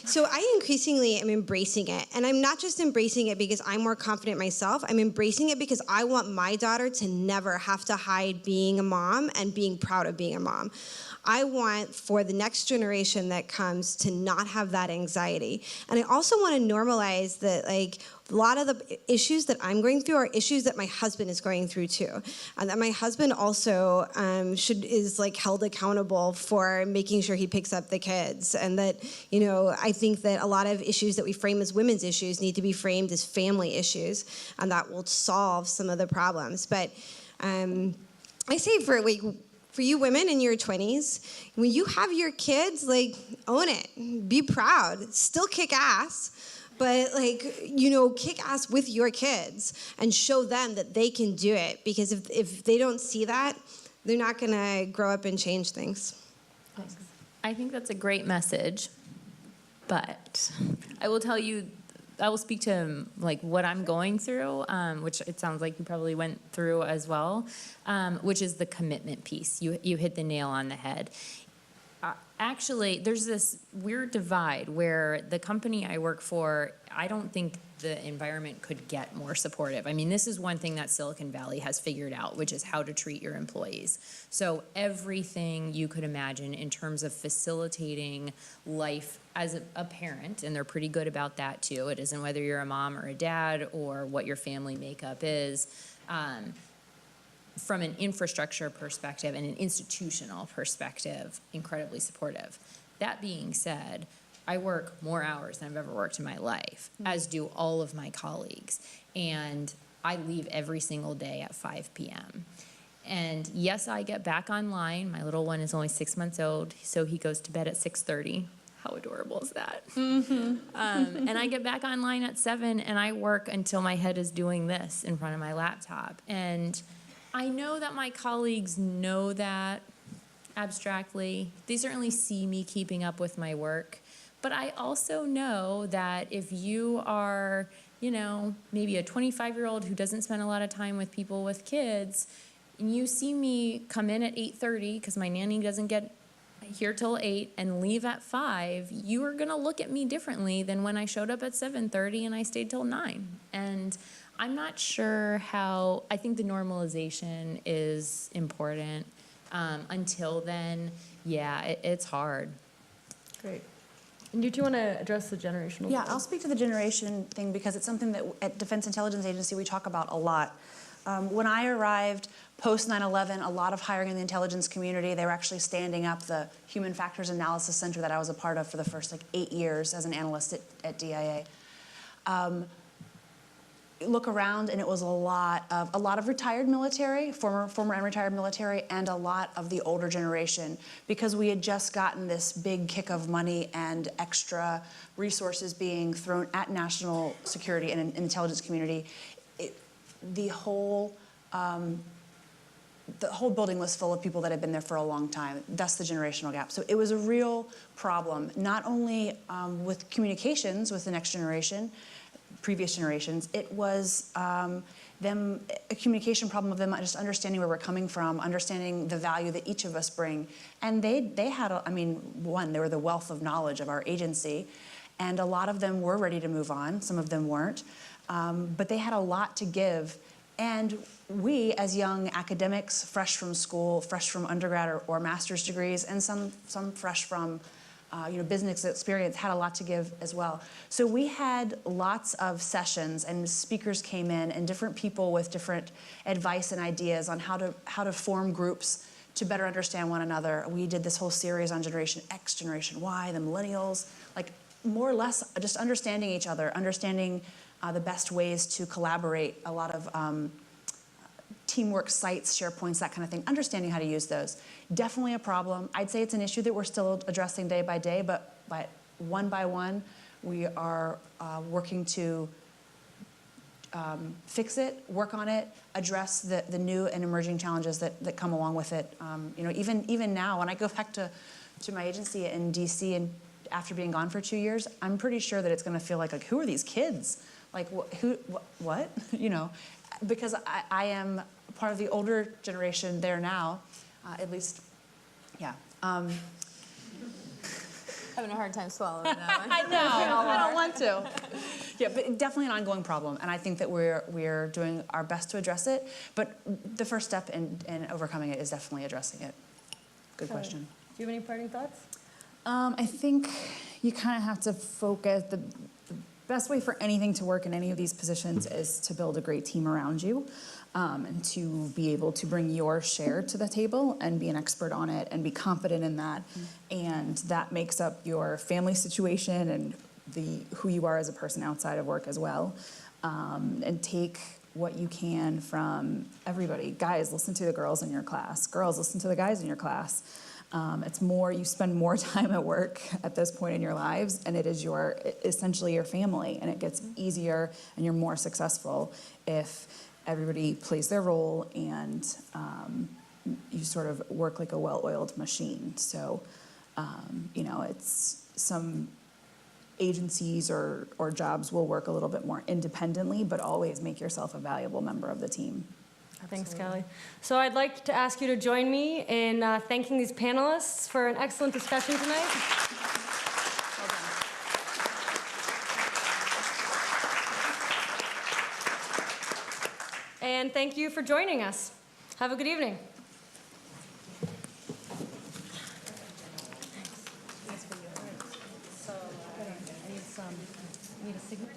so I increasingly am embracing it. And I'm not just embracing it because I'm more confident myself. I'm embracing it because I want my daughter to never have to hide being a mom and being proud of being a mom. I want for the next generation that comes to not have that anxiety. And I also want to normalize that, like, a lot of the issues that I'm going through are issues that my husband is going through too. And that my husband also is like held accountable for making sure he picks up the kids. And that, I think that a lot of issues that we frame as women's issues need to be framed as family issues, and that will solve some of the problems. But I say for you women in your 20s, when you have your kids, like, own it. Be proud. Still kick ass, but, like, kick ass with your kids and show them that they can do it. Because if they don't see that, they're not going to grow up and change things. Thanks. I think that's a great message, but I will tell you, I will speak to like what I'm going through, which it sounds like you probably went through as well, which is the commitment piece. You hit the nail on the head. Actually, there's this weird divide where the company I work for, I don't think the environment could get more supportive. I mean, this is one thing that Silicon Valley has figured out, which is how to treat your employees. So everything you could imagine in terms of facilitating life as a parent, and they're pretty good about that too. It isn't whether you're a mom or a dad or what your family makeup is. From an infrastructure perspective and an institutional perspective, incredibly supportive. That being said, I work more hours than I've ever worked in my life, as do all of my colleagues. And I leave every single day at 5 p.m. And yes, I get back online. My little one is only 6 months old, so he goes to bed at 6:30. How adorable is that? Mm-hmm. And I get back online at 7, and I work until my head is doing this in front of my laptop. And I know that my colleagues know that abstractly. They certainly see me keeping up with my work. But I also know that if you are, maybe a 25-year-old who doesn't spend a lot of time with people with kids, and you see me come in at 8:30 because my nanny doesn't get here till 8 and leave at 5, you are going to look at me differently than when I showed up at 7:30 and I stayed till 9. And I'm not sure how, I think the normalization is important. Until then, it's hard. Great. And do you want to address the generational? Yeah, I'll speak to the generation thing because it's something that at Defense Intelligence Agency we talk about a lot. When I arrived post 9/11, a lot of hiring in the intelligence community, they were actually standing up the Human Factors Analysis Center that I was a part of for the first 8 years as an analyst at DIA. Look around, and it was a lot of retired military, former and retired military, and a lot of the older generation, because we had just gotten this big kick of money and extra resources being thrown at national security and intelligence community. The whole building was full of people that had been there for a long time. Thus the generational gap. So it was a real problem, not only with communications with the next generation, previous generations. It was a communication problem of them just understanding where we're coming from, understanding the value that each of us bring. And they had, they were the wealth of knowledge of our agency, and a lot of them were ready to move on. Some of them weren't. But they had a lot to give. And we, as young academics, fresh from school, fresh from undergrad or master's degrees, and some fresh from business experience had a lot to give as well. So we had lots of sessions, and speakers came in, and different people with different advice and ideas on how to form groups to better understand one another. We did this whole series on Generation X, Generation Y, the millennials, like more or less just understanding each other, understanding the best ways to collaborate, a lot of teamwork sites, SharePoints, that kind of thing, understanding how to use those. Definitely a problem. I'd say it's an issue that we're still addressing day by day, but one by one, we are working to fix it, work on it, address the new and emerging challenges that come along with it. Even now, when I go back to my agency in DC, and after being gone for 2 years, I'm pretty sure that it's going to feel like who are these kids? Like, what? Because I am part of the older generation there now, at least, yeah. Having a hard time swallowing that one. I know, I don't want to. Yeah, but definitely an ongoing problem, and I think that we're doing our best to address it, but the first step in overcoming it is definitely addressing it. Good question. Do you have any parting thoughts? I think you kind of have to focus. The best way for anything to work in any of these positions is to build a great team around you, and to be able to bring your share to the table and be an expert on it and be confident in that. And that makes up your family situation and who you are as a person outside of work as well. And take what you can from everybody. Guys, listen to the girls in your class. Girls, listen to the guys in your class. You spend more time at work at this point in your lives, and it is essentially your family, and it gets easier and you're more successful if everybody plays their role and you sort of work like a well-oiled machine. So, it's some agencies or jobs will work a little bit more independently, but always make yourself a valuable member of the team. Thanks, Kellie. So I'd like to ask you to join me in thanking these panelists for an excellent discussion tonight. Well done. And thank you for joining us. Have a good evening. Need a signature?